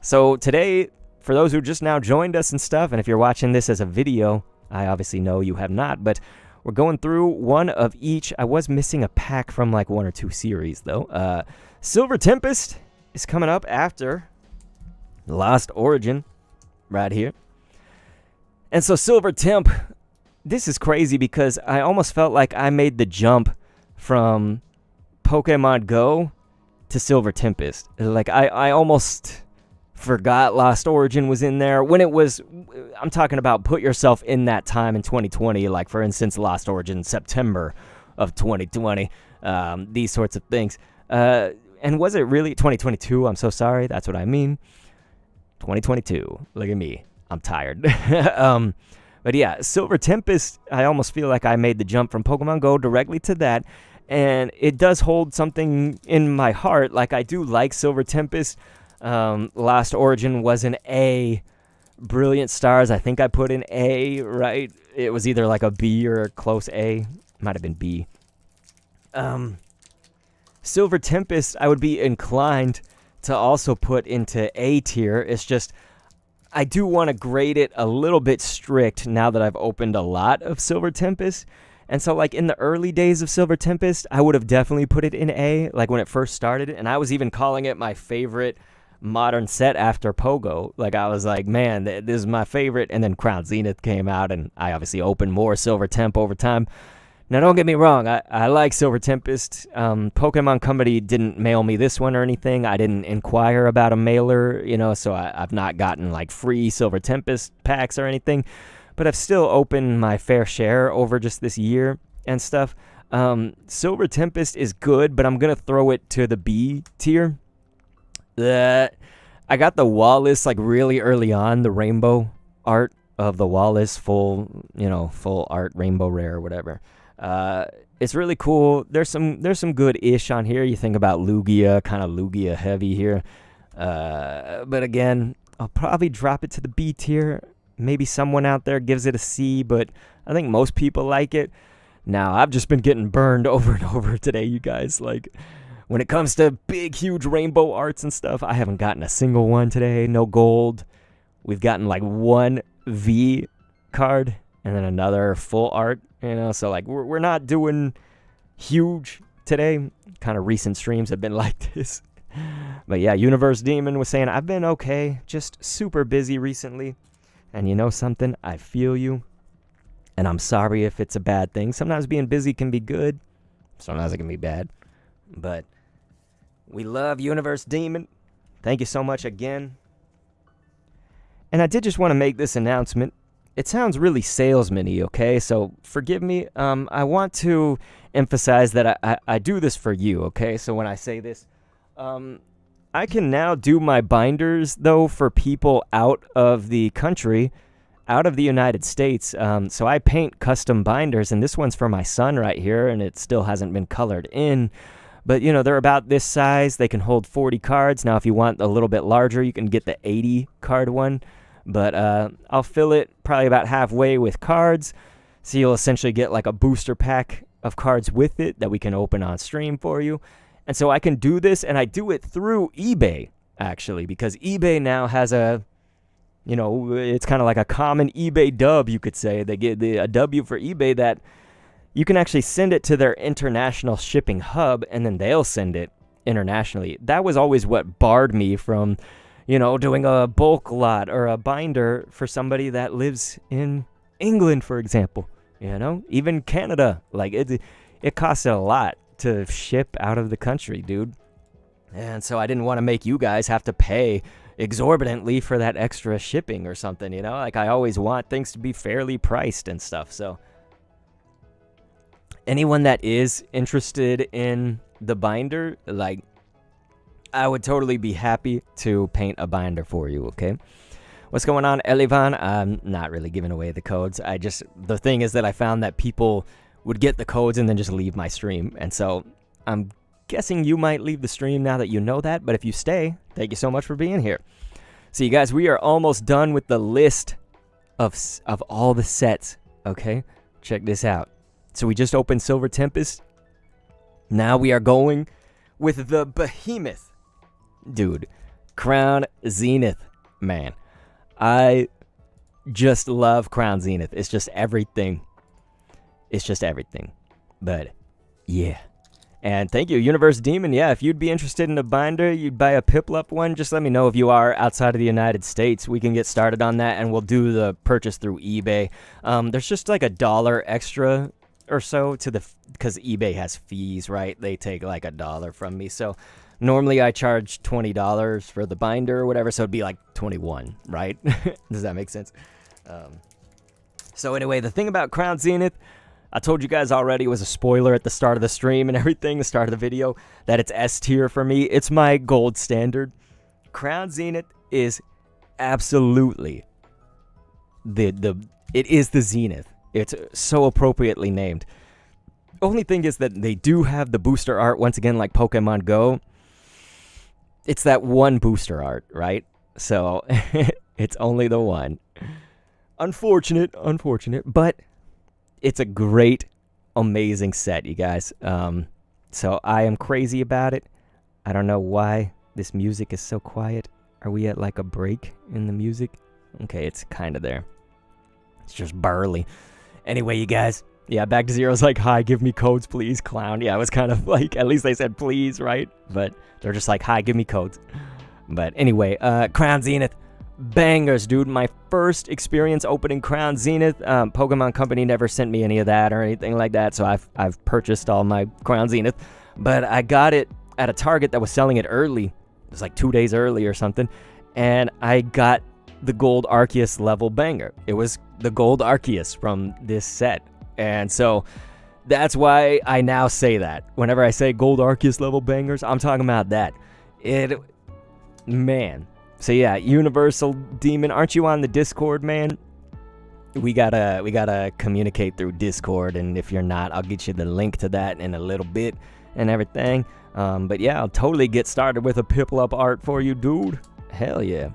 So, today, for those who just now joined us and stuff, and if you're watching this as a video, I obviously know you have not, but we're going through one of each. I was missing a pack from, like, 1 or 2 series, though. Silver Tempest is coming up after Lost Origin, right here. And so, Silver Temp, this is crazy because I almost felt like I made the jump from Pokemon Go to Silver Tempest. Like, I almost forgot Lost Origin was in there when it was, I'm talking about put yourself in that time in 2020, like, for instance, Lost Origin, September of 2020, these sorts of things. And was it really 2022? I'm so sorry. That's what I mean. 2022. Look at me. I'm tired. But yeah, Silver Tempest, I almost feel like I made the jump from Pokemon Go directly to that. And it does hold something in my heart. Like, I do like Silver Tempest. Lost Origin was an A. Brilliant Stars, I think I put in A, right? It was either like a B or a close A. Might have been B. Silver Tempest, I would be inclined to also put into A tier. It's just, I do want to grade it a little bit strict now that I've opened a lot of Silver Tempest. And so, like, in the early days of Silver Tempest, I would have definitely put it in A, like when it first started. And I was even calling it my favorite modern set after Pogo. Like, I was like, man, this is my favorite. And then Crown Zenith came out, and I obviously opened more Silver Temp over time. Now, don't get me wrong. I like Silver Tempest. Pokemon Company didn't mail me this one or anything. I didn't inquire about a mailer, you know, so I've not gotten, like, free Silver Tempest packs or anything. But I've still opened my fair share over just this year and stuff. Silver Tempest is good, but I'm going to throw it to the B tier. I got the Wallace, like, really early on, the rainbow art of the Wallace, full art, rainbow rare or whatever. It's really cool. There's some good ish on here. You think about Lugia, kind of Lugia heavy here. But again, I'll probably drop it to the B tier. Maybe someone out there gives it a C, but I think most people like it. Now, I've just been getting burned over and over today, you guys. Like, when it comes to big, huge rainbow arts and stuff, I haven't gotten a single one today. No gold. We've gotten like one V card and then another full art, you know. So, like, we're not doing huge today. kind of recent streams have been like this. But yeah, Universe Demon was saying, I've been okay, just super busy recently. And you know something? I feel you. And I'm sorry if it's a bad thing. Sometimes being busy can be good. Sometimes it can be bad. But we love Universe Demon. Thank you so much again. And I did just want to make this announcement. It sounds really salesman-y, okay? So forgive me. I want to emphasize that I do this for you, okay? So when I say this, I can now do my binders, though, for people out of the country, out of the United States. So I paint custom binders, and this one's for my son right here, and it still hasn't been colored in. But, you know, they're about this size. They can hold 40 cards. Now, if you want a little bit larger, you can get the 80 card one. But I'll fill it probably about halfway with cards. So you'll essentially get like a booster pack of cards with it that we can open on stream for you. And so I can do this, and I do it through eBay, actually, because eBay now has a, you know, it's kind of like a common eBay dub, you could say. They get a W for eBay that you can actually send it to their international shipping hub, and then they'll send it internationally. That was always what barred me from, you know, doing a bulk lot or a binder for somebody that lives in England, for example. You know, even Canada. Like, it costs a lot to ship out of the country, dude. And so I didn't want to make you guys have to pay exorbitantly for that extra shipping or something, you know? Like, I always want things to be fairly priced and stuff. So anyone that is interested in the binder, like, I would totally be happy to paint a binder for you, okay? What's going on, Elivan? I'm not really giving away the codes. The thing is that I found that people would get the codes and then just leave my stream. And so I'm guessing you might leave the stream now that you know that. But if you stay, thank you so much for being here. So you guys, we are almost done with the list of all the sets, okay? Check this out. So we just opened Silver Tempest. Now we are going with the behemoth. Dude, Crown Zenith, man. I just love Crown Zenith. It's just everything. It's just everything. But, yeah. And thank you, Universe Demon. Yeah, if you'd be interested in a binder, you'd buy a Piplup one, just let me know if you are outside of the United States. We can get started on that, and we'll do the purchase through eBay. There's just like $1 extra or so because eBay has fees, right? They take like $1 from me. So normally I charge $20 for the binder or whatever, so it'd be like $21, right? Does that make sense? So anyway, the thing about Crown Zenith, I told you guys already, it was a spoiler at the start of the stream and everything, the start of the video, that it's S tier for me. It's my gold standard. Crown Zenith is absolutely it is the Zenith. It's so appropriately named. Only thing is that they do have the booster art, once again, like Pokemon Go. It's that one booster art, right? So it's only the one. Unfortunate, but it's a great, amazing set, you guys. So I am crazy about it. I don't know why this music is so quiet. Are we at like a break in the music? Okay, it's kind of there. It's just burly. Anyway, you guys. Yeah, Back to Zero's like, hi, give me codes, please, clown. Yeah, it was kind of like, at least they said please, right? But they're just like, hi, give me codes. But anyway, Crown Zenith. Bangers, dude. My first experience opening Crown Zenith. Pokemon Company never sent me any of that or anything like that, so I've purchased all my Crown Zenith. But I got it at a Target that was selling it early. It was like 2 days early or something. And I got the Gold Arceus level banger. It was the Gold Arceus from this set. And so that's why I now say that. Whenever I say Gold Arceus level bangers, I'm talking about that. Man. So yeah, Universal Demon, aren't you on the Discord, man? We gotta communicate through Discord, and if you're not, I'll get you the link to that in a little bit and everything. But yeah, I'll totally get started with a Piplup art for you, dude. Hell yeah.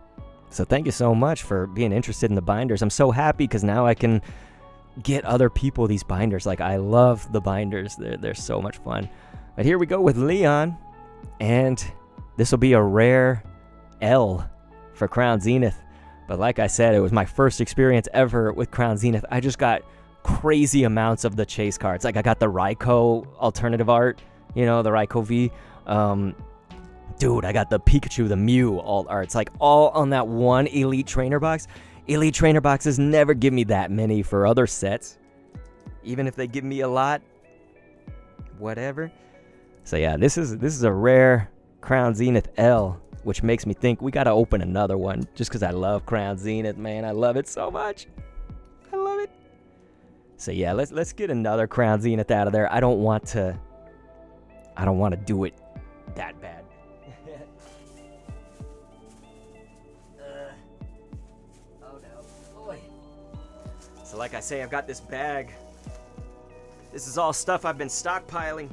So thank you so much for being interested in the binders. I'm so happy because now I can get other people these binders. Like, I love the binders. They're so much fun. But here we go with Leon, and this will be a rare L for Crown Zenith. But like I said, it was my first experience ever with Crown Zenith. I just got crazy amounts of the chase cards. Like, I got the Raikou alternative art, You know, the Raikou V. Dude, I got the Pikachu, the Mew alt arts, like all on that one Elite Trainer box. Elite Trainer boxes never give me that many for other sets. Even if they give me a lot, whatever. So yeah, this is a rare Crown Zenith L, which makes me think we gotta open another one just because I love Crown Zenith, man. I love it so much. I love it. So yeah, let's get another Crown Zenith out of there. I don't want to do it that bad. Oh no. Boy. So like I say, I've got this bag. This is all stuff I've been stockpiling.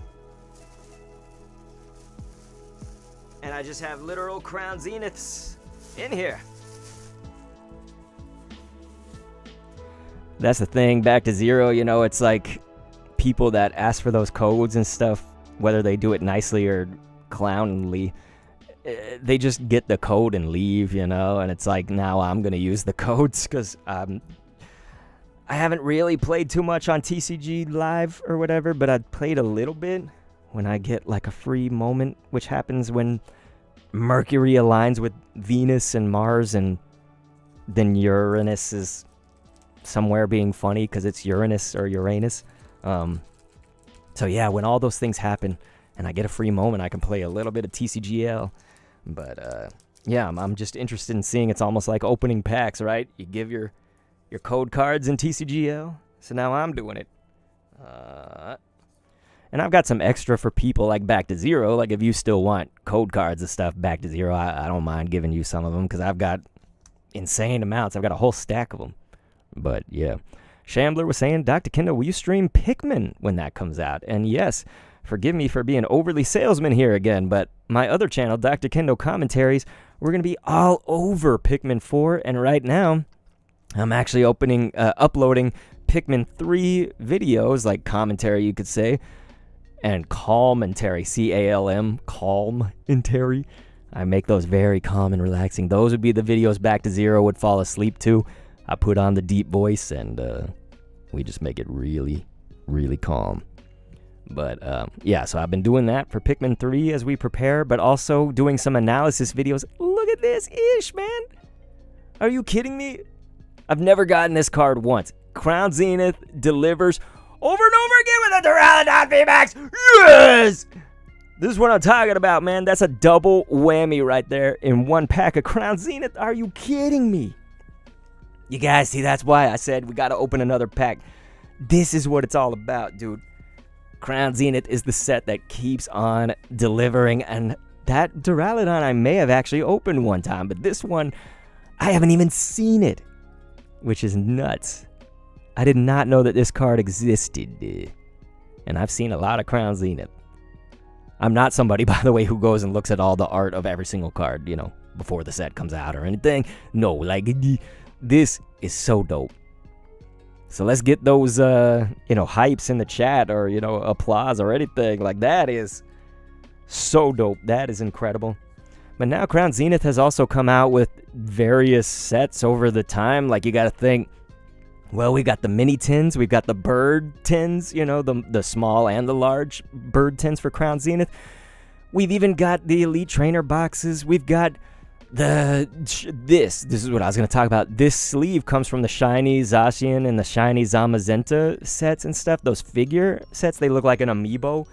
And I just have literal Crown Zeniths in here. That's the thing, back to zero, you know, it's like people that ask for those codes and stuff, whether they do it nicely or clownily, they just get the code and leave, you know, and it's like, now I'm going to use the codes because I haven't really played too much on TCG Live or whatever, but I played a little bit when I get like a free moment, which happens when Mercury aligns with Venus and Mars, and then Uranus is somewhere being funny because it's Uranus or Uranus. So yeah, when all those things happen and I get a free moment, I can play a little bit of TCGL. But yeah, I'm just interested in seeing. It's almost like opening packs, right? You give your code cards in TCGL. So now I'm doing it. And I've got some extra for people like Back to Zero. Like if you still want code cards and stuff, Back to Zero, I don't mind giving you some of them because I've got insane amounts. I've got a whole stack of them. But yeah, Shambler was saying, Dr. Kendall, will you stream Pikmin when that comes out? And yes, forgive me for being overly salesman here again, but my other channel, Dr. Kendall Commentaries, we're going to be all over Pikmin 4. And right now, I'm actually uploading Pikmin 3 videos, like commentary, you could say, and calmentary, C-A-L-M, calmentary. I make those very calm and relaxing. Those would be the videos Back to Zero would fall asleep to. I put on the deep voice, and we just make it really, really calm. But yeah, so I've been doing that for Pikmin 3 as we prepare, but also doing some analysis videos. Look at this ish, man. Are you kidding me? I've never gotten this card once. Crown Zenith delivers over and over again with a Duraludon VMAX. Yes! This is what I'm talking about, man. That's a double whammy right there in one pack of Crown Zenith. Are you kidding me? You guys see, that's why I said we got to open another pack. This is what it's all about, dude. Crown Zenith is the set that keeps on delivering, and that Duraludon I may have actually opened one time, but this one, I haven't even seen it, which is nuts. I did not know that this card existed, and I've seen a lot of Crown Zenith. I'm not somebody, by the way, who goes and looks at all the art of every single card, you know, before the set comes out or anything. No, like, this is so dope. So let's get those, hypes in the chat or, applause or anything. Like, that is so dope. That is incredible. But now Crown Zenith has also come out with various sets over the time. Like, you got to think, well, we got the mini tins. We've got the bird tins, the small and the large bird tins for Crown Zenith. We've even got the Elite Trainer boxes. We've got this is what I was going to talk about. This sleeve comes from the shiny Zacian and the shiny Zamazenta sets and stuff. Those figure sets, they look like an amiibo.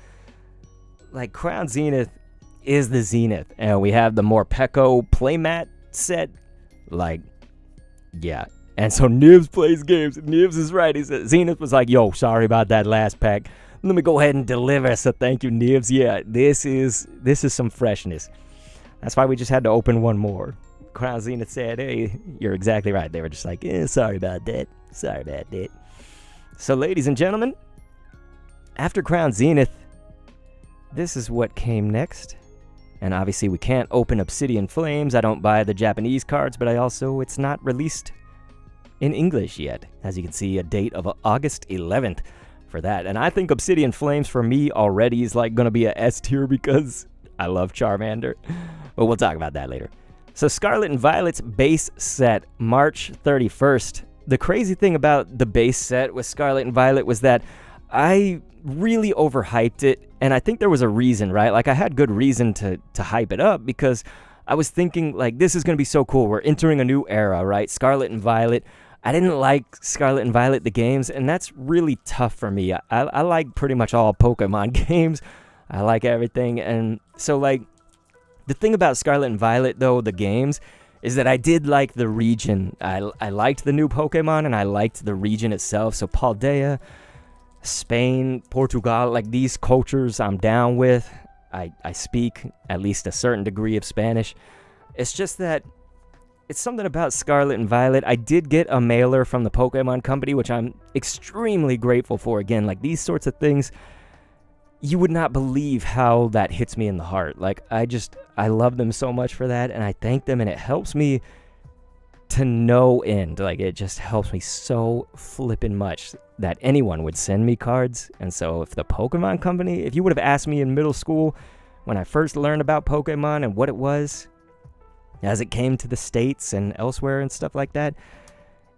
Like, Crown Zenith is the Zenith. And we have the Morpeko playmat set. Like, yeah. And so Nibs plays games. Nibs is right. He said Zenith was like, yo, sorry about that last pack. Let me go ahead and deliver. So thank you, Nibs. Yeah, this is some freshness. That's why we just had to open one more. Crown Zenith said, hey, you're exactly right. They were just like, sorry about that. Sorry about that. So, ladies and gentlemen, after Crown Zenith, this is what came next. And obviously, we can't open Obsidian Flames. I don't buy the Japanese cards, but it's not released in English yet. As you can see, a date of August 11th for that. And I think Obsidian Flames for me already is like going to be a S tier because I love Charmander. But we'll talk about that later. So Scarlet and Violet's base set, March 31st. The crazy thing about the base set with Scarlet and Violet was that I really overhyped it And I think there was a reason, right? Like, I had good reason to hype it up, because I was thinking, like, this is going to be so cool. We're entering a new era, right? Scarlet and Violet. I didn't like Scarlet and Violet, the games, and that's really tough for me. I like pretty much all Pokemon games. I like everything. And so, like, the thing about Scarlet and Violet, though, the games, is that I did like the region. I liked the new Pokemon, and I liked the region itself. So Paldea, Spain, Portugal, like, these cultures I'm down with. I speak at least a certain degree of Spanish. It's just that it's something about Scarlet and Violet. I did get a mailer from the Pokemon Company, which I'm extremely grateful for. Again, like, these sorts of things, you would not believe how that hits me in the heart. Like, I love them so much for that, and I thank them, and it helps me to no end. Like, it just helps me so flippin' much that anyone would send me cards. And so if the Pokemon Company, if you would have asked me in middle school when I first learned about Pokemon and what it was as it came to the States and elsewhere and stuff like that,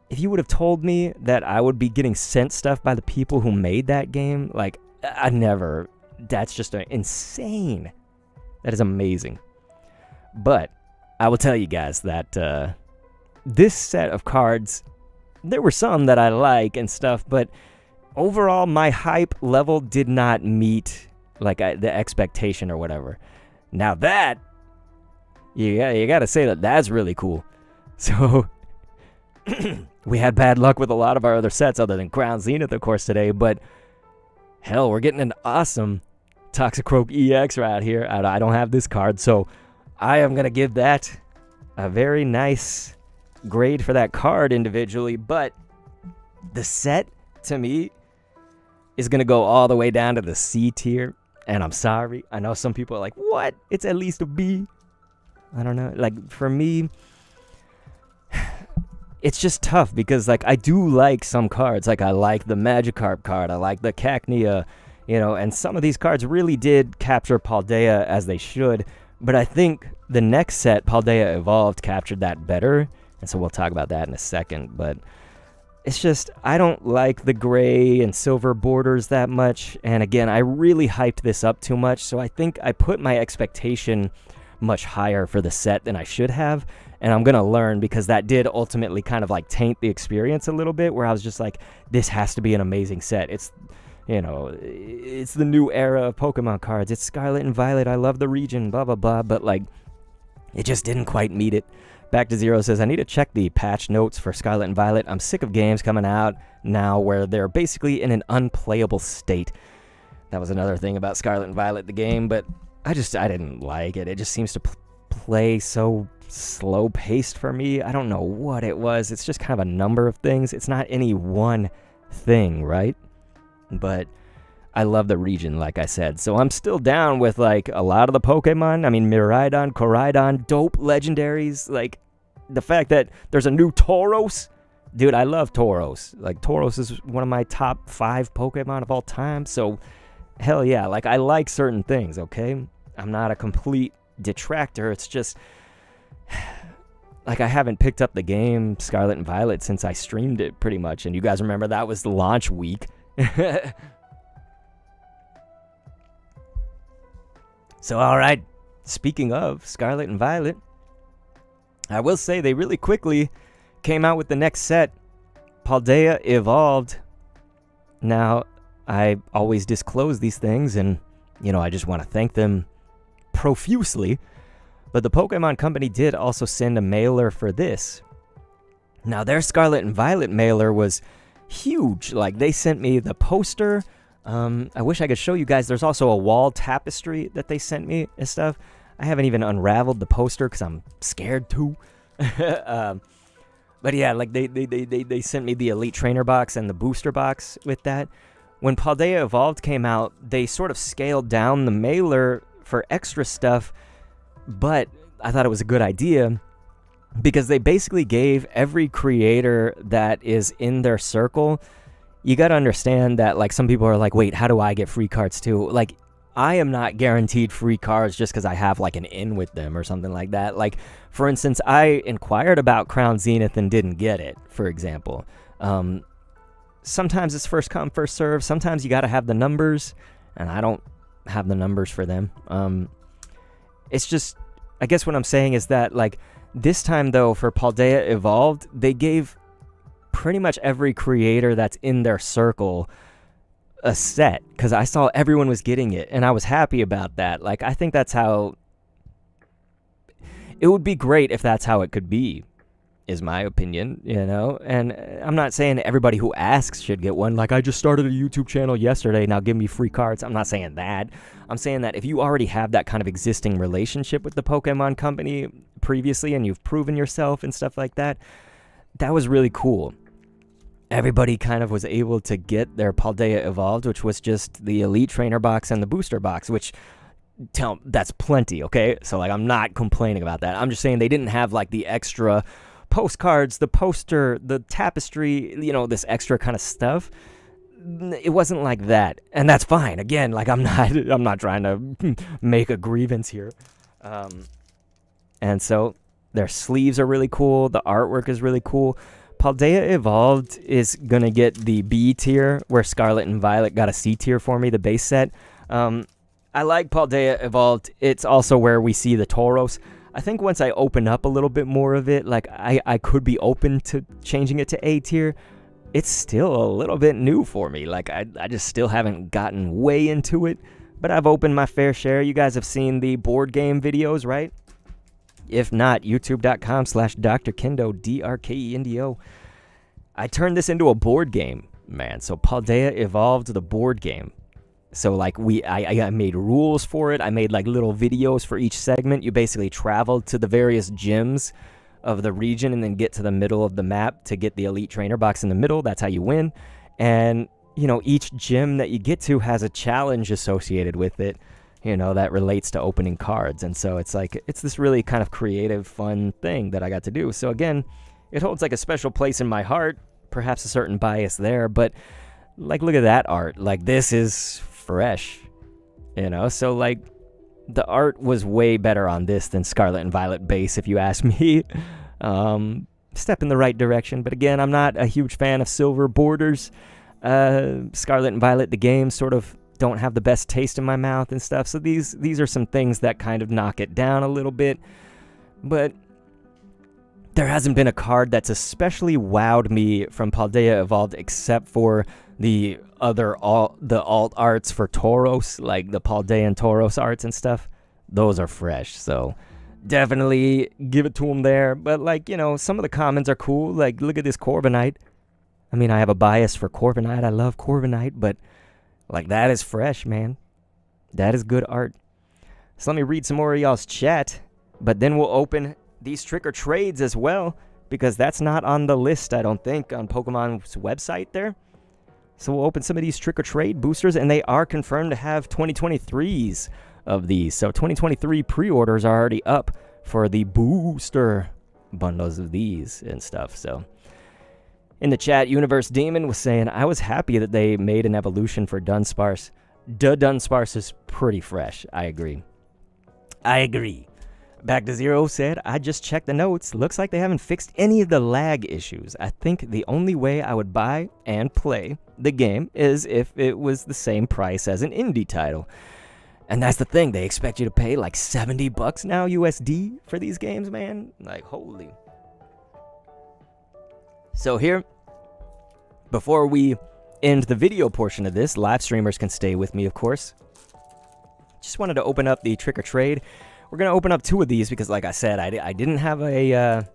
if you would have told me that I would be getting sent stuff by the people who made that game, like, that's just insane. That is amazing. But I will tell you guys that this set of cards, there were some that I like and stuff, but overall my hype level did not meet, like, the expectation or whatever. Now that, you gotta say that that's really cool. So we had bad luck with a lot of our other sets other than Crown Zenith, of course, today, but hell, we're getting an awesome Toxicroak EX right here. I don't have this card, so I am gonna give that a very nice grade for that card individually, but the set, to me, is going to go all the way down to the C tier, and I'm sorry. I know some people are like, what? It's at least a B. I don't know. Like, for me, it's just tough because, like, I do like some cards. Like, I like the Magikarp card. I like the Cacnea, and some of these cards really did capture Paldea as they should, but I think the next set, Paldea Evolved, captured that better. And so we'll talk about that in a second, but it's just, I don't like the gray and silver borders that much. And again, I really hyped this up too much, so I think I put my expectation much higher for the set than I should have. And I'm going to learn, because that did ultimately kind of like taint the experience a little bit, where I was just like, this has to be an amazing set. It's, it's the new era of Pokemon cards. It's Scarlet and Violet. I love the region, blah, blah, blah. But, like, it just didn't quite meet it. Back to Zero says, I need to check the patch notes for Scarlet and Violet. I'm sick of games coming out now where they're basically in an unplayable state. That was another thing about Scarlet and Violet, the game, but I didn't like it. It just seems to play so slow-paced for me. I don't know what it was. It's just kind of a number of things. It's not any one thing, right? But I love the region, like I said. So I'm still down with, like, a lot of the Pokemon. I mean, Miraidon, Koraidon, dope legendaries. Like, the fact that there's a new Tauros. Dude, I love Tauros. Like, Tauros is one of my top 5 Pokemon of all time. So, hell yeah. Like, I like certain things, okay? I'm not a complete detractor. It's just, like, I haven't picked up the game Scarlet and Violet since I streamed it, pretty much. And you guys remember that was the launch week. So, all right, speaking of Scarlet and Violet, I will say they really quickly came out with the next set, Paldea Evolved. Now, I always disclose these things, and, I just want to thank them profusely, but the Pokemon Company did also send a mailer for this. Now, their Scarlet and Violet mailer was huge. Like, they sent me the poster. I wish I could show you guys. There's also a wall tapestry that they sent me and stuff. I haven't even unraveled the poster because I'm scared to. But yeah, like, they sent me the Elite Trainer box and the booster box with that. When Paldea Evolved came out, they sort of scaled down the mailer for extra stuff, but I thought it was a good idea because they basically gave every creator that is in their circle. You got to understand that, like, some people are like, wait, how do I get free cards too? Like, I am not guaranteed free cards just because I have, like, an in with them or something like that. Like, for instance, I inquired about Crown Zenith and didn't get it, for example. Sometimes it's first come, first serve. Sometimes you got to have the numbers, and I don't have the numbers for them. It's just, I guess what I'm saying is that, like, this time, though, for Paldea Evolved, they gave pretty much every creator that's in their circle a set, because I saw everyone was getting it, and I was happy about that. Like, I think that's how... It would be great if that's how it could be, is my opinion, you know? And I'm not saying everybody who asks should get one. Like, I just started a YouTube channel yesterday, now give me free cards. I'm not saying that. I'm saying that if you already have that kind of existing relationship with the Pokemon company previously, and you've proven yourself and stuff like that, that was really cool. Everybody kind of was able to get their Paldea Evolved, which was just the Elite Trainer box and the Booster box, which... that's plenty, okay? So, like, I'm not complaining about that. I'm just saying they didn't have, like, the extra postcards, the poster, the tapestry, you know, this extra kind of stuff. It wasn't like that, and that's fine. Again, like, I'm not trying to make a grievance here. And so their sleeves are really cool. The artwork is really cool. Paldea Evolved is gonna get the B tier, where Scarlet and Violet got a C tier for me, the base set. I like Paldea Evolved. It's also where we see the Tauros. I think once I open up a little bit more of it, like, I could be open to changing it to A tier. It's still a little bit new for me. Like, I just still haven't gotten way into it, but I've opened my fair share. You guys have seen the board game videos, right? If not, youtube.com/drkendo, DRKENDO. I turned this into a board game, man. So Paldea Evolved, the board game. So, like, I made rules for it. I made, like, little videos for each segment. You basically travel to the various gyms of the region and then get to the middle of the map to get the Elite Trainer box in the middle. That's how you win. And, you know, each gym that you get to has a challenge associated with it, you know, that relates to opening cards. And so it's like, it's this really kind of creative, fun thing that I got to do. So, again, it holds, like, a special place in my heart. Perhaps a certain bias there. But, like, look at that art. Like, this is... fresh, you know? So, like, the art was way better on this than Scarlet and Violet base, if you ask me. Step in the right direction, but again, I'm not a huge fan of silver borders. Scarlet and Violet, the game, sort of don't have the best taste in my mouth and stuff, so these are some things that kind of knock it down a little bit. But there hasn't been a card that's especially wowed me from Paldea Evolved, except for the alt arts for Tauros, like the Paldean Tauros arts and stuff. Those are fresh, so definitely give it to them there. But, like, you know, some of the comments are cool. Like, look at this Corviknight. I mean, I have a bias for Corviknight. I love Corviknight, but, like, that is fresh, man. That is good art. So let me read some more of y'all's chat, but then we'll open these trick or trades as well, because that's not on the list, I don't think, on Pokemon's website there. So we'll open some of these trick or trade boosters, and they are confirmed to have 2023s of these. So 2023 pre-orders are already up for the booster bundles of these and stuff. So in the chat, Universe Demon was saying, I was happy that they made an evolution for Dunsparce. Dunsparce is pretty fresh. I agree. Back to Zero said, I just checked the notes. Looks like they haven't fixed any of the lag issues. I think the only way I would buy and play the game is if it was the same price as an indie title. And that's the thing. They expect you to pay like $70 now USD for these games, man. Like, holy. So here, before we end the video portion of this, live streamers can stay with me, of course. Just wanted to open up the trick or trade. We're going to open up 2 of these because, like I said, I didn't have a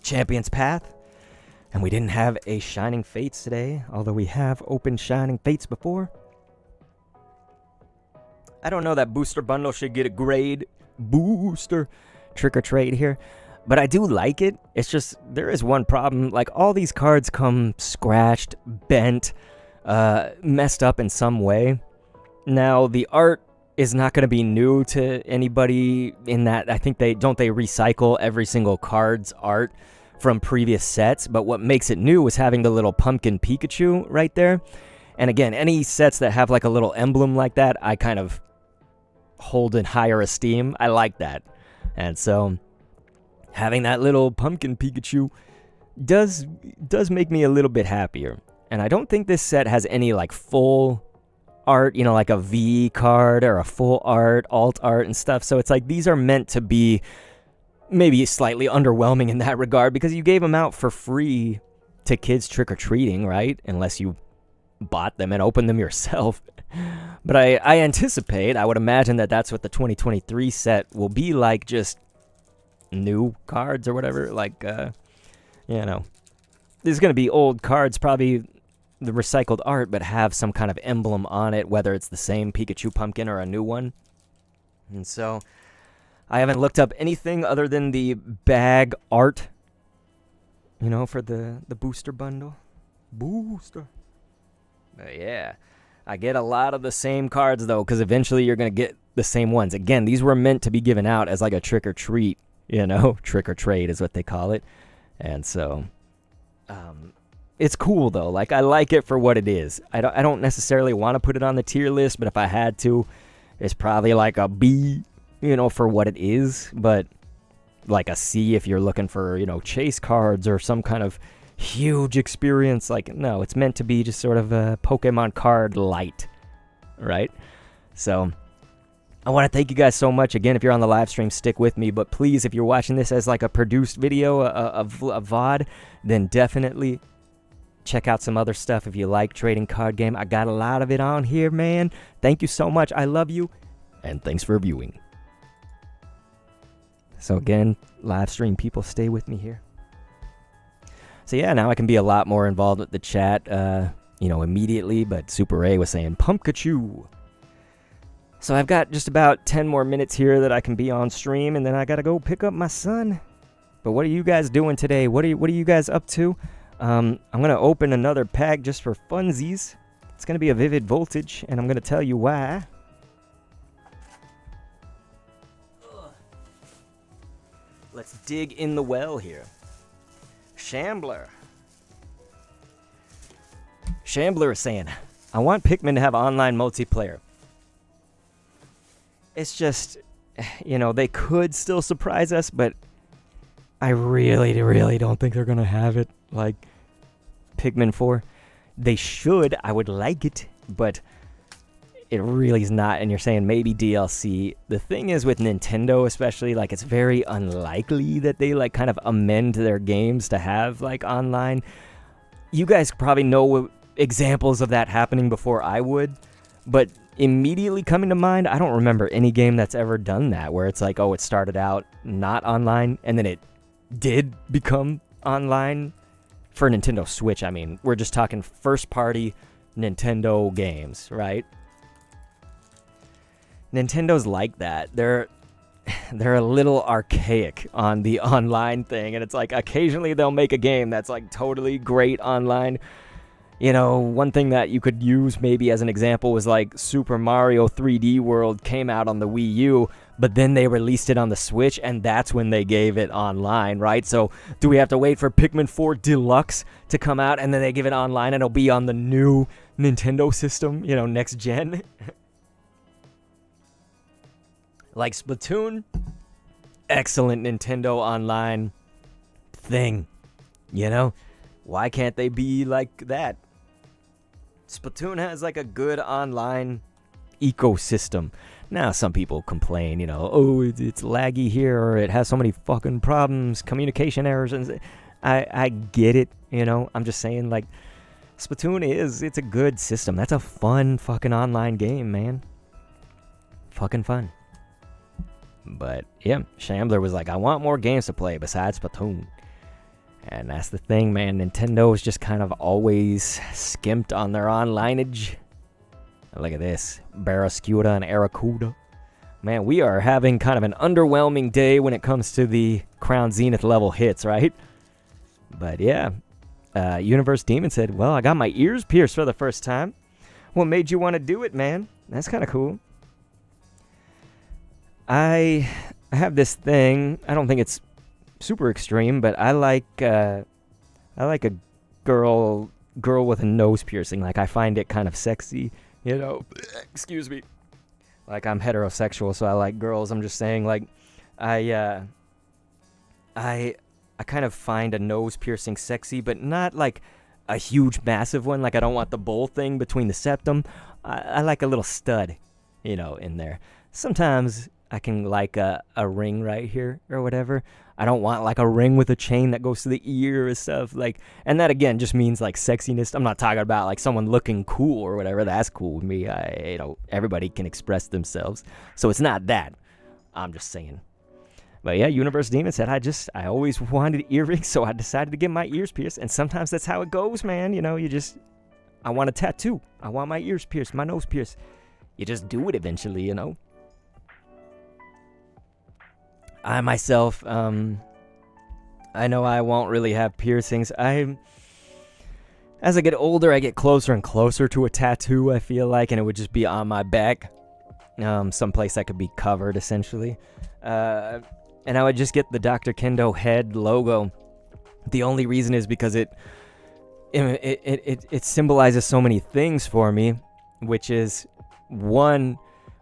Champion's Path, and we didn't have a Shining Fates today, although we have opened Shining Fates before. I don't know that booster bundle should get a grade booster trick or trade here, but I do like it. It's just, there is one problem. Like, all these cards come scratched, bent, messed up in some way. Now, the art is not going to be new to anybody in that I think they recycle every single card's art from previous sets, but what makes it new is having the little pumpkin Pikachu right there. And again, any sets that have like a little emblem like that, I kind of hold in higher esteem. I like that. And so having that little pumpkin Pikachu does make me a little bit happier. And I don't think this set has any like full art, like a V card or a full art, alt art and stuff. So it's like these are meant to be maybe slightly underwhelming in that regard because you gave them out for free to kids trick-or-treating, right? Unless you bought them and opened them yourself. But I anticipate, I would imagine that that's what the 2023 set will be like, just new cards or whatever. Like, there's going to be old cards, probably the recycled art, but have some kind of emblem on it, whether it's the same Pikachu pumpkin or a new one. And so I haven't looked up anything other than the bag art, for the booster bundle. Booster. But yeah, I get a lot of the same cards, though, because eventually you're going to get the same ones. Again, these were meant to be given out as like a trick-or-treat, trick-or-trade is what they call it. And so it's cool, though. Like, I like it for what it is. I don't necessarily want to put it on the tier list, but if I had to, it's probably like a B, for what it is. But like a C if you're looking for, chase cards or some kind of huge experience. Like, no, it's meant to be just sort of a Pokemon card light, right? So I want to thank you guys so much. Again, if you're on the live stream, stick with me. But please, if you're watching this as like a produced video, a VOD, then definitely check out some other stuff if you like trading card game. I got a lot of it on here, man. Thank you so much. I love you. And thanks for viewing. So again, live stream people, stay with me here. So yeah, now I can be a lot more involved with the chat, immediately. But Super A was saying, Pumpkachu. So I've got just about 10 more minutes here that I can be on stream, and then I gotta go pick up my son. But what are you guys doing today? What are you guys up to? I'm gonna open another pack just for funsies. It's gonna be a Vivid Voltage, and I'm gonna tell you why. Let's dig in the well here. Shambler is saying, I want Pikmin to have online multiplayer. It's just, they could still surprise us, but I really, really don't think they're going to have it like Pikmin 4. They should. I would like it, but it really is not. And you're saying maybe DLC. The thing is with Nintendo especially, like, it's very unlikely that they like kind of amend their games to have like online. You guys probably know examples of that happening before I would, but immediately coming to mind, I don't remember any game that's ever done that, where it's like, oh, it started out not online and then it did become online for Nintendo Switch. I mean, we're just talking first party Nintendo games, right? Nintendo's like that. They're a little archaic on the online thing, and it's like occasionally they'll make a game that's like totally great online. One thing that you could use maybe as an example was like Super Mario 3D World came out on the Wii U, but then they released it on the Switch, and that's when they gave it online, right? So do we have to wait for Pikmin 4 Deluxe to come out, and then they give it online, and it'll be on the new Nintendo system, next gen? Like Splatoon, excellent Nintendo online thing, Why can't they be like that? Splatoon has like a good online ecosystem. Now, some people complain, oh, it's laggy here, or it has so many fucking problems, communication errors, and I get it, I'm just saying, like, Splatoon it's a good system. That's a fun fucking online game, man. Fucking fun. But yeah, Shambler was like, I want more games to play besides Splatoon. And that's the thing, man. Nintendo's just kind of always skimped on their onlineage. Look at this. Barraskewda and Aracuda. Man, we are having kind of an underwhelming day when it comes to the Crown Zenith level hits, right? But yeah, Universe Demon said, well, I got my ears pierced for the first time. What made you want to do it, man? That's kind of cool. I have this thing. I don't think it's super extreme, but I like a girl with a nose piercing. Like, I find it kind of sexy, Excuse me. Like, I'm heterosexual, so I like girls. I'm just saying, like, I kind of find a nose piercing sexy, but not like a huge, massive one. Like, I don't want the bowl thing between the septum. I like a little stud, in there. Sometimes I can like a ring right here or whatever. I don't want like a ring with a chain that goes to the ear or stuff. Like, and that again just means like sexiness. I'm not talking about like someone looking cool or whatever. That's cool with me. Everybody can express themselves. So it's not that. I'm just saying. But yeah, Universe Demon said, I always wanted earrings, so I decided to get my ears pierced. And sometimes that's how it goes, man. I want a tattoo. I want my ears pierced, my nose pierced. You just do it eventually, I myself, I know I won't really have piercings. As I get older, I get closer and closer to a tattoo, I feel like, and it would just be on my back, someplace that could be covered, essentially. And I would just get the Dr. Kendo head logo. The only reason is because it symbolizes so many things for me, which is, one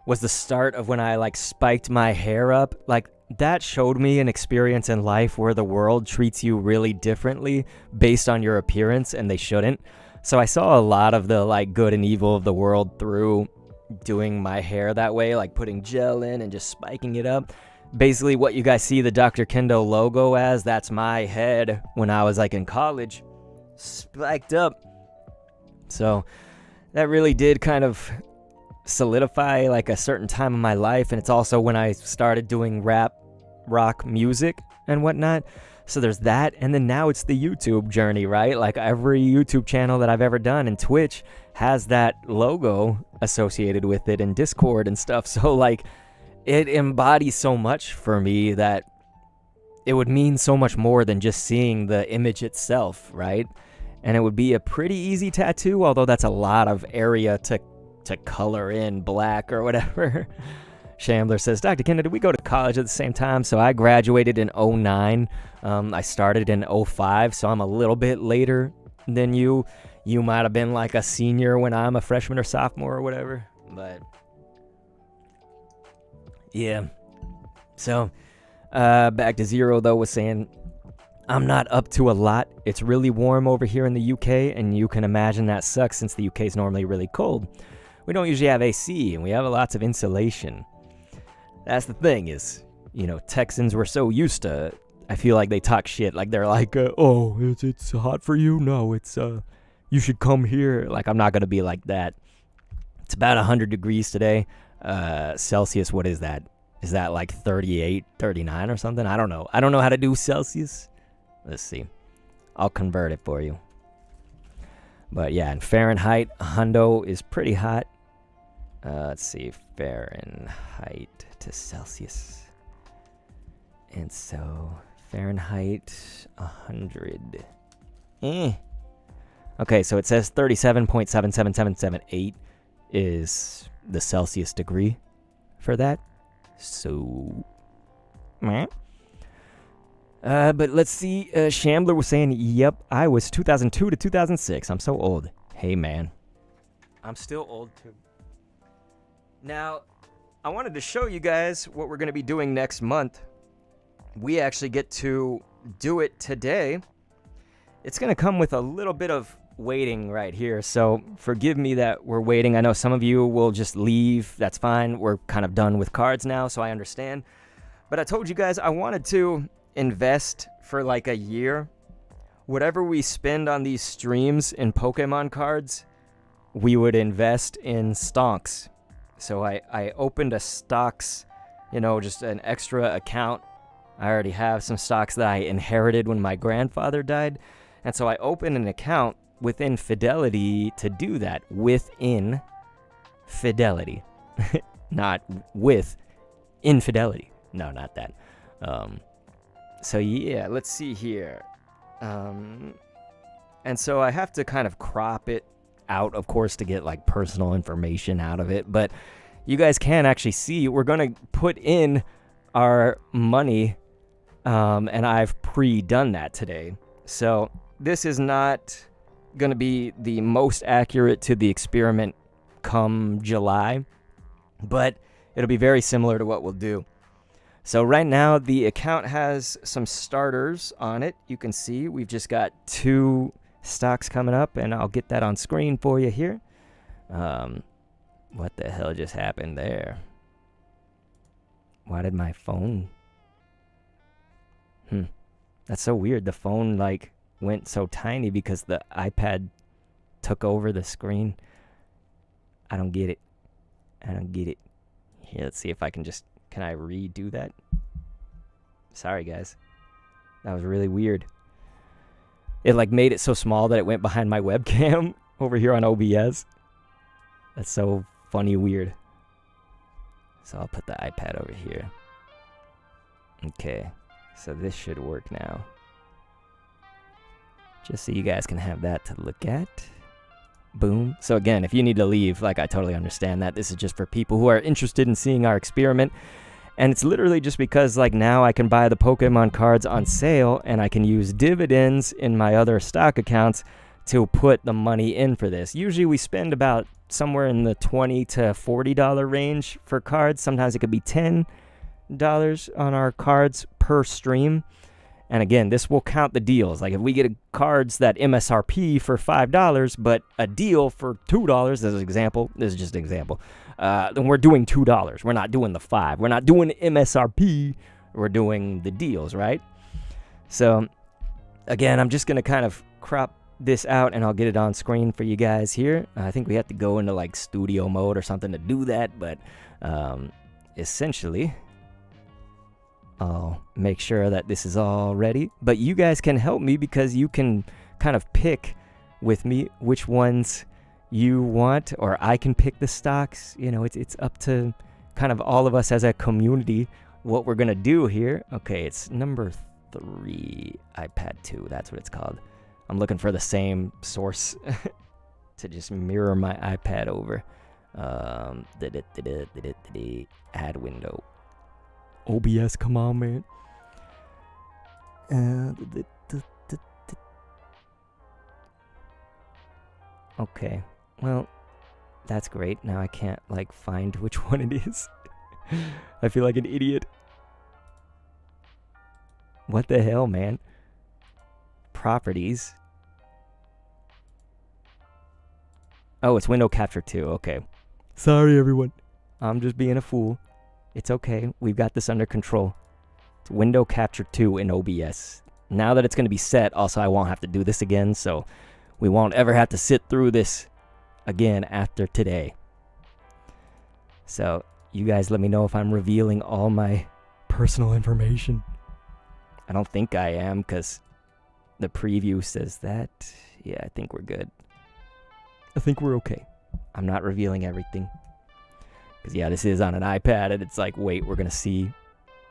was the start of when I like spiked my hair up. Like, that showed me an experience in life where the world treats you really differently based on your appearance, and they shouldn't. So I saw a lot of the like good and evil of the world through doing my hair that way, like putting gel in and just spiking it up. Basically what you guys see the Dr. Kendo logo as, that's my head when I was like in college, spiked up. So that really did kind of solidify like a certain time in my life, and it's also when I started doing rock music and whatnot. So there's that, and then now it's the YouTube journey, right? Like every YouTube channel that I've ever done, and Twitch has that logo associated with it, and Discord and stuff. So like it embodies so much for me that it would mean so much more than just seeing the image itself, right? And it would be a pretty easy tattoo, although that's a lot of area to color in black or whatever. Shambler says, Dr. Kendo, did we go to college at the same time? So I graduated in 09. I started in 05, so I'm a little bit later than you. You might have been like a senior when I'm a freshman or sophomore or whatever. But yeah. So back to Zero, though, was saying, I'm not up to a lot. It's really warm over here in the UK, and you can imagine that sucks since the UK is normally really cold. We don't usually have AC, and we have lots of insulation. That's the thing is, Texans were so used to, I feel like they talk shit. Like they're like, oh, it's hot for you? No, you should come here. Like, I'm not going to be like that. It's about 100 degrees today. Celsius, what is that? Is that like 38, 39 or something? I don't know. I don't know how to do Celsius. Let's see. I'll convert it for you. But yeah, in Fahrenheit, hundo is pretty hot. Let's see, Fahrenheit to Celsius. And so, Fahrenheit, 100. Okay, so it says 37.77778 is the Celsius degree for that. So, meh. But let's see, Shambler was saying, yep, I was 2002 to 2006. I'm so old. Hey, man. I'm still old, too. Now, I wanted to show you guys what we're going to be doing next month. We actually get to do it today. It's going to come with a little bit of waiting right here, so forgive me that we're waiting. I know some of you will just leave. That's fine. We're kind of done with cards now, so I understand. But I told you guys I wanted to invest for like a year. Whatever we spend on these streams in Pokemon cards, we would invest in stonks. So I opened a stocks, just an extra account. I already have some stocks that I inherited when my grandfather died. And so I opened an account within Fidelity to do that. Within Fidelity. Not with infidelity. No, not that. So yeah, let's see here. And so I have to kind of crop it out, of course, to get like personal information out of it. But you guys can actually see we're going to put in our money, and I've pre-done that today. So this is not going to be the most accurate to the experiment come July, but it'll be very similar to what we'll do. So right now, the account has some starters on it. You can see we've just got 2 stocks coming up, and I'll get that on screen for you here. What the hell just happened there? Why did my phone... That's so weird. The phone, like, went so tiny because the iPad took over the screen. I don't get it. I don't get it. Here, let's see if I can just... Can I redo that? Sorry, guys. That was really weird. It, like, made it so small that it went behind my webcam over here on OBS. That's so funny weird. So I'll put the iPad over here. Okay. So this should work now. Just so you guys can have that to look at. Boom. So again, if you need to leave, like, I totally understand that. This is just for people who are interested in seeing our experiment. And it's literally just because, like, now I can buy the Pokemon cards on sale and I can use dividends in my other stock accounts to put the money in for this. Usually we spend about somewhere in the $20 to $40 range for cards. Sometimes it could be $10 on our cards per stream. And again, this will count the deals. Like if we get cards that MSRP for $5, but a deal for $2, as an example, this is just an example, then we're doing $2. We're not doing the 5. We're not doing MSRP. We're doing the deals, right? So again, I'm just going to kind of crop this out and I'll get it on screen for you guys here. I think we have to go into like studio mode or something to do that, but essentially I'll make sure that this is all ready. But you guys can help me because you can kind of pick with me which ones you want, or I can pick the stocks. You know, it's up to kind of all of us as a community what we're gonna do here. Okay, it's number 3, iPad 2. That's what it's called. I'm looking for the same source to just mirror my iPad over. Add window. OBS, come on, man. Okay, well, that's great. Now I can't, like, find which one it is. I feel like an idiot. What the hell, man? Properties. Oh, it's window capture 2. Okay. Sorry, everyone. I'm just being a fool. It's okay. We've got this under control. It's window capture 2 in OBS. Now that it's going to be set, also I won't have to do this again, so we won't ever have to sit through this again after today. So you guys let me know if I'm revealing all my personal information. I don't think I am, because the preview says that. Yeah, I think we're good. I think we're okay. I'm not revealing everything. Because, yeah, this is on an iPad, and it's like, wait, we're going to see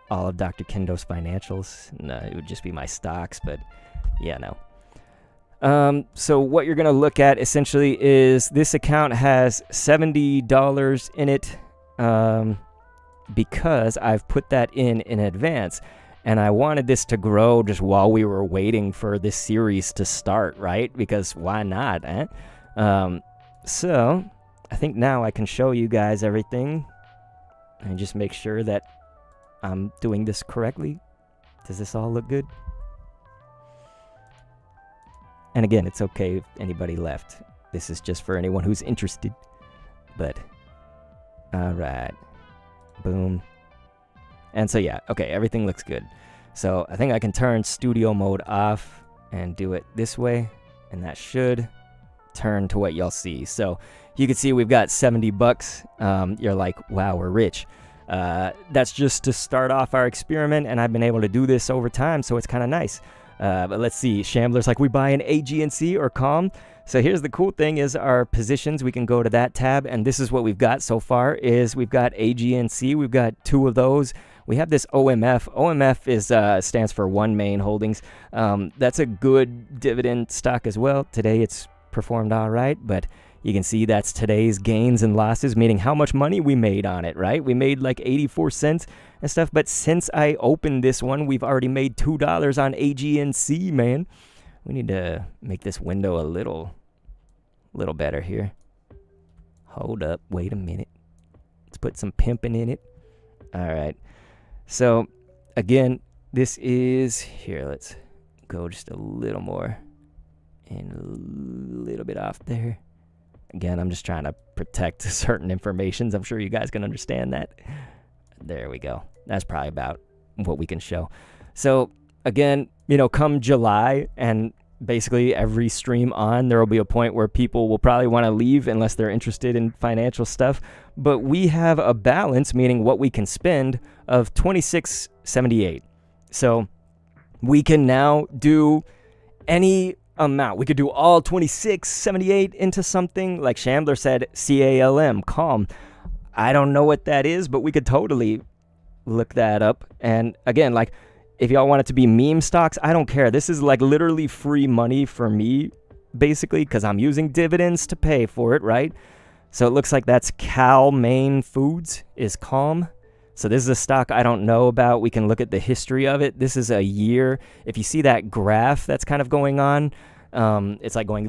all of Dr. Kendo's financials. No, it would just be my stocks, but, yeah, no. So what you're going to look at, essentially, is this account has $70 in it because I've put that in advance. And I wanted this to grow just while we were waiting for this series to start, right? Because why not, eh? So I think now I can show you guys everything and just make sure that I'm doing this correctly. Does this all look good? And again, it's okay if anybody left. This is just for anyone who's interested. But, all right. Boom. And so, yeah, okay, everything looks good. So I think I can turn studio mode off and do it this way. And that should turn to what y'all see. So you can see we've got $70. You're like, wow, we're rich. That's just to start off our experiment, and I've been able to do this over time, so it's kind of nice. But let's see. Shambler's like, we buy an AGNC or Calm. So here's the cool thing is our positions. We can go to that tab, and this is what we've got so far is we've got AGNC. We've got 2 of those. We have this OMF. OMF is stands for One Main Holdings. That's a good dividend stock as well. Today it's performed all right, but you can see that's today's gains and losses, meaning how much money we made on it, right? We made like 84 cents and stuff, but since I opened this one, we've already made $2 on AGNC, man. We need to make this window a little better here. Hold up, wait a minute. Let's put some pimping in it. All right. So, again, this is, here, let's go just a little more and a little bit off there. Again, I'm just trying to protect certain informations. I'm sure you guys can understand that. There we go. That's probably about what we can show. So again, come July and basically every stream on, there will be a point where people will probably want to leave unless they're interested in financial stuff. But we have a balance, meaning what we can spend, of $26.78. So we can now do any amount. We could do all $26.78 into something like Shambler said, calm. I don't know what that is, but we could totally look that up. And again, like, if y'all want it to be meme stocks, I don't care. This is like literally free money for me, basically, because I'm using dividends to pay for it, right? So it looks like that's Cal Maine Foods is Calm. So this is a stock I don't know about. We can look at the history of it. This is a year. If you see that graph that's kind of going on, it's like going,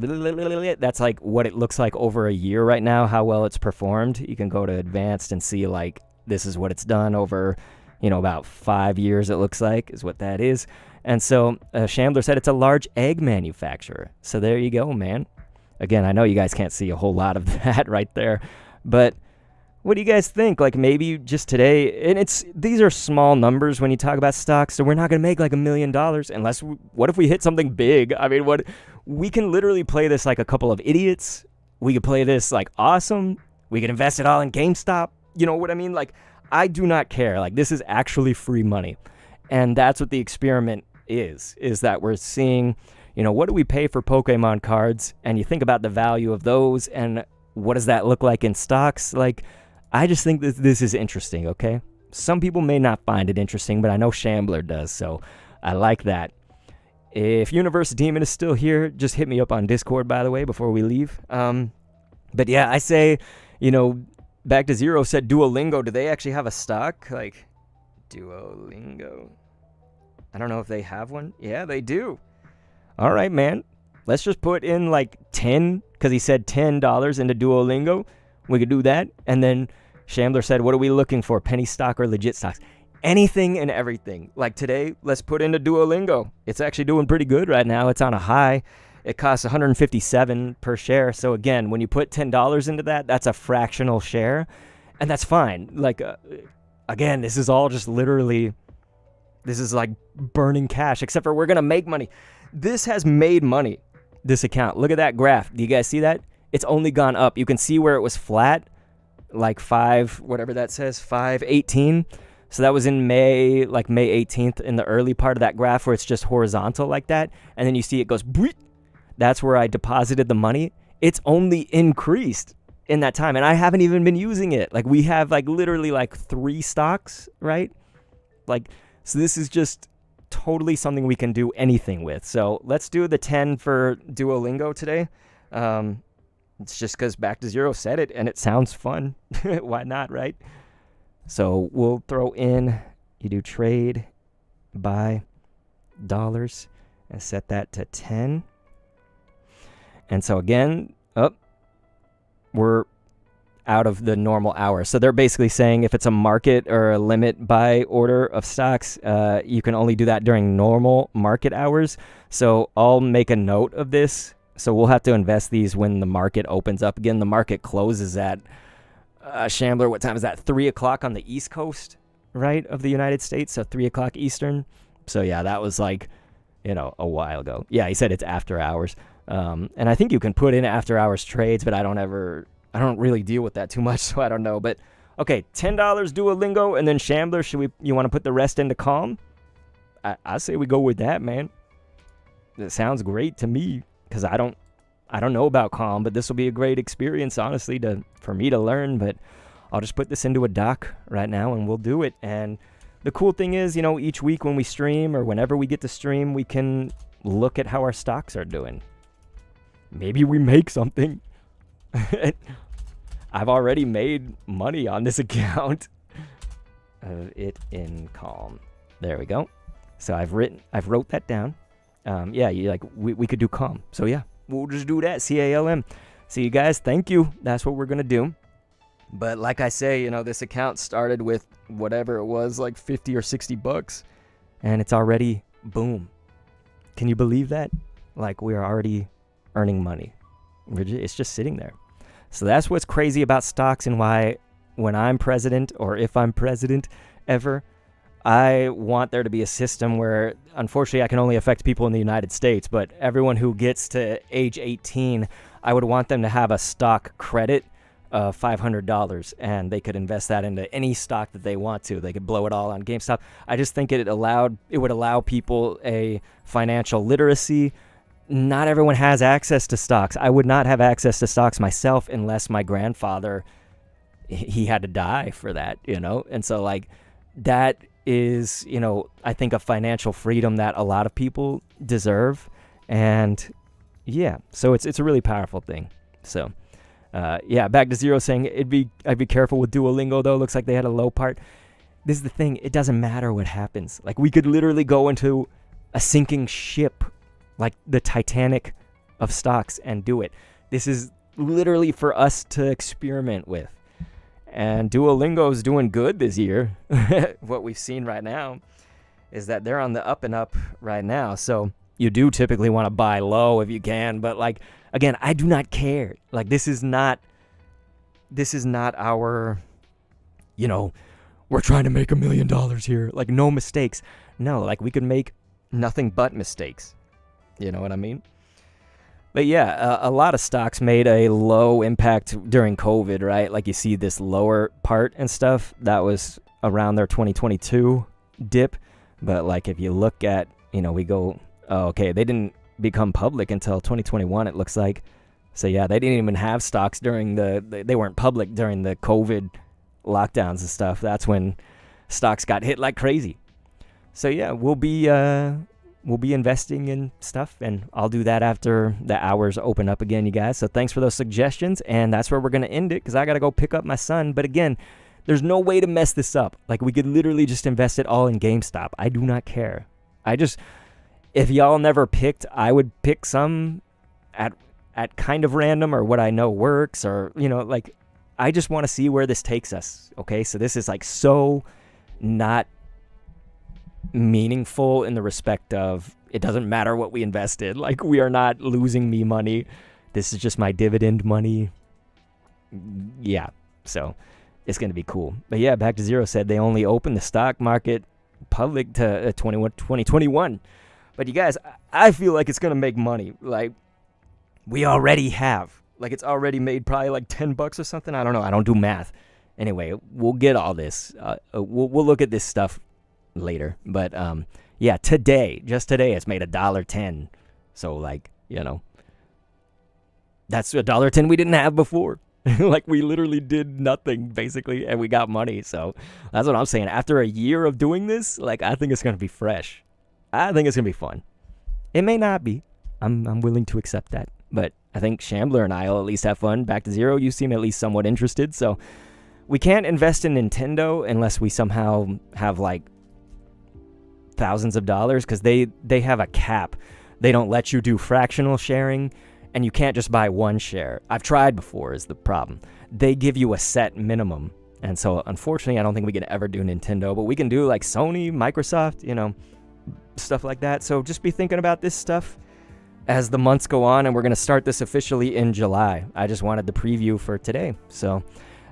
that's like what it looks like over a year right now, how well it's performed. You can go to advanced and see like this is what it's done over, about 5 years, it looks like, is what that is. And so Shambler said it's a large egg manufacturer. So there you go, man. Again, I know you guys can't see a whole lot of that right there, but what do you guys think? Like maybe just today, and these are small numbers when you talk about stocks, so we're not going to make like $1 million unless, what if we hit something big? I mean, we can literally play this like a couple of idiots. We could play this like awesome. We could invest it all in GameStop. You know what I mean? Like, I do not care. Like, this is actually free money. And that's what the experiment is that we're seeing, what do we pay for Pokemon cards? And you think about the value of those and what does that look like in stocks? Like, I just think that this is interesting, okay? Some people may not find it interesting, but I know Shambler does, so I like that. If Universe Demon is still here, just hit me up on Discord, by the way, before we leave. But yeah, I say, Back to Zero said Duolingo. Do they actually have a stock? Like, Duolingo. I don't know if they have one. Yeah, they do. All right, man. Let's just put in like 10, because he said $10 into Duolingo. We could do that. And then Shambler said, what are we looking for? Penny stock or legit stocks? Anything and everything. Like today, let's put into Duolingo. It's actually doing pretty good right now. It's on a high. It costs $157 per share. So again, when you put $10 into that, that's a fractional share. And that's fine. Like, again, this is all just literally, this is like burning cash, except for we're going to make money. This has made money, this account. Look at that graph. Do you guys see that? It's only gone up. You can see where it was flat, like 518. So that was in May, like May 18th in the early part of that graph where it's just horizontal like that. And then you see it goes, that's where I deposited the money. It's only increased in that time. And I haven't even been using it. Like we have like literally like 3 stocks, right? Like, so this is just totally something we can do anything with. So let's do the 10 for Duolingo today. It's just because Back to Zero said it and it sounds fun. Why not, right? So we'll throw in, you do trade, buy dollars, and set that to 10. And so again, we're out of the normal hour. So they're basically saying if it's a market or a limit buy order of stocks, you can only do that during normal market hours. So I'll make a note of this. So we'll have to invest these when the market opens up again. The market closes at, Shambler, what time is that? 3 o'clock on the East Coast, right, of the United States. So 3 o'clock Eastern. So yeah, that was like, a while ago. Yeah, he said it's after hours. And I think you can put in after hours trades, but I don't really deal with that too much, so I don't know. But okay, $10 Duolingo, and then Shambler, you want to put the rest into Calm? I say we go with that, man. It sounds great to me, because I don't know about Calm, but this will be a great experience, honestly, for me to learn. But I'll just put this into a doc right now, and we'll do it. And the cool thing is, each week when we stream, or whenever we get to stream, we can look at how our stocks are doing. Maybe we make something. I've already made money on this account. It in Calm. There we go. So I've wrote that down. Yeah, we could do Calm. So yeah, we'll just do that. CALM. So you guys, thank you. That's what we're gonna do. But like I say, this account started with whatever it was, like 50 or 60 bucks, and it's already boom. Can you believe that? Like, we are already earning money. It's just sitting there. So that's what's crazy about stocks, and why when I'm president, or if I'm president ever, I want there to be a system where, unfortunately, I can only affect people in the United States, but everyone who gets to age 18, I would want them to have a stock credit of $500, and they could invest that into any stock that they want to. They could blow it all on GameStop. I just think it would allow people a financial literacy. Not everyone has access to stocks. I would not have access to stocks myself unless my grandfather, he had to die for that, And so, like, that is, I think a financial freedom that a lot of people deserve. And yeah, so it's a really powerful thing. So back to Zero saying I'd be careful with Duolingo though. Looks like they had a low part. This is the thing, it doesn't matter what happens. Like, we could literally go into a sinking ship, like the Titanic of stocks, and do it. This is literally for us to experiment with. And Duolingo's doing good this year. What we've seen right now is that they're on the up and up right now. So you do typically want to buy low if you can. But, like, again, I do not care. Like, this is not our, we're trying to make $1 million here. Like, no mistakes. No, like, we could make nothing but mistakes. You know what I mean? But yeah, a lot of stocks made a low impact during COVID, right? Like, you see this lower part and stuff. That was around their 2022 dip. But, like, if you look at, we go, they didn't become public until 2021, it looks like. So yeah, they didn't even have stocks during they weren't public during the COVID lockdowns and stuff. That's when stocks got hit like crazy. So yeah, we'll be investing in stuff, and I'll do that after the hours open up again, you guys. So thanks for those suggestions, and that's where we're going to end it, because I got to go pick up my son. But again, there's no way to mess this up. Like, we could literally just invest it all in GameStop. I do not care. If y'all never picked, I would pick some at kind of random, or what I know works, or, like, I just want to see where this takes us, okay? So this is, like, so not meaningful in the respect of it doesn't matter what we invested. Like, we are not losing me money. This is just my dividend money. Yeah, so it's going to be cool. But yeah, back to Zero said they only opened the stock market public to 2021. But you guys, I feel like it's going to make money. Like, we already have. Like, it's already made probably like $10 or something. I don't know. I don't do math. Anyway, we'll get all this. We'll look at this stuff later. But yeah, just today, it's made $1.10. So, like, that's $1.10 we didn't have before. Like, we literally did nothing, basically, and we got money. So that's what I'm saying. After a year of doing this, like, I think it's going to be fresh. I think it's going to be fun. It may not be. I'm willing to accept that. But I think Shambler and I will at least have fun. Back to Zero, you seem at least somewhat interested. So we can't invest in Nintendo unless we somehow have, like, thousands of dollars, because they have a cap. They don't let you do fractional sharing, and you can't just buy one share. I've tried before, is the problem. They give you a set minimum. And so, unfortunately, I don't think we can ever do Nintendo, but we can do, like, Sony, Microsoft, stuff like that. So just be thinking about this stuff as the months go on, and we're going to start this officially in July. I just wanted the preview for today. So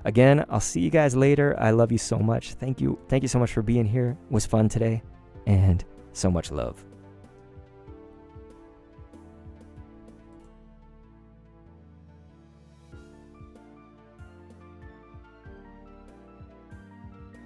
again, I'll see you guys later. I love you so much. Thank you so much for being here. It was fun today, and so much love.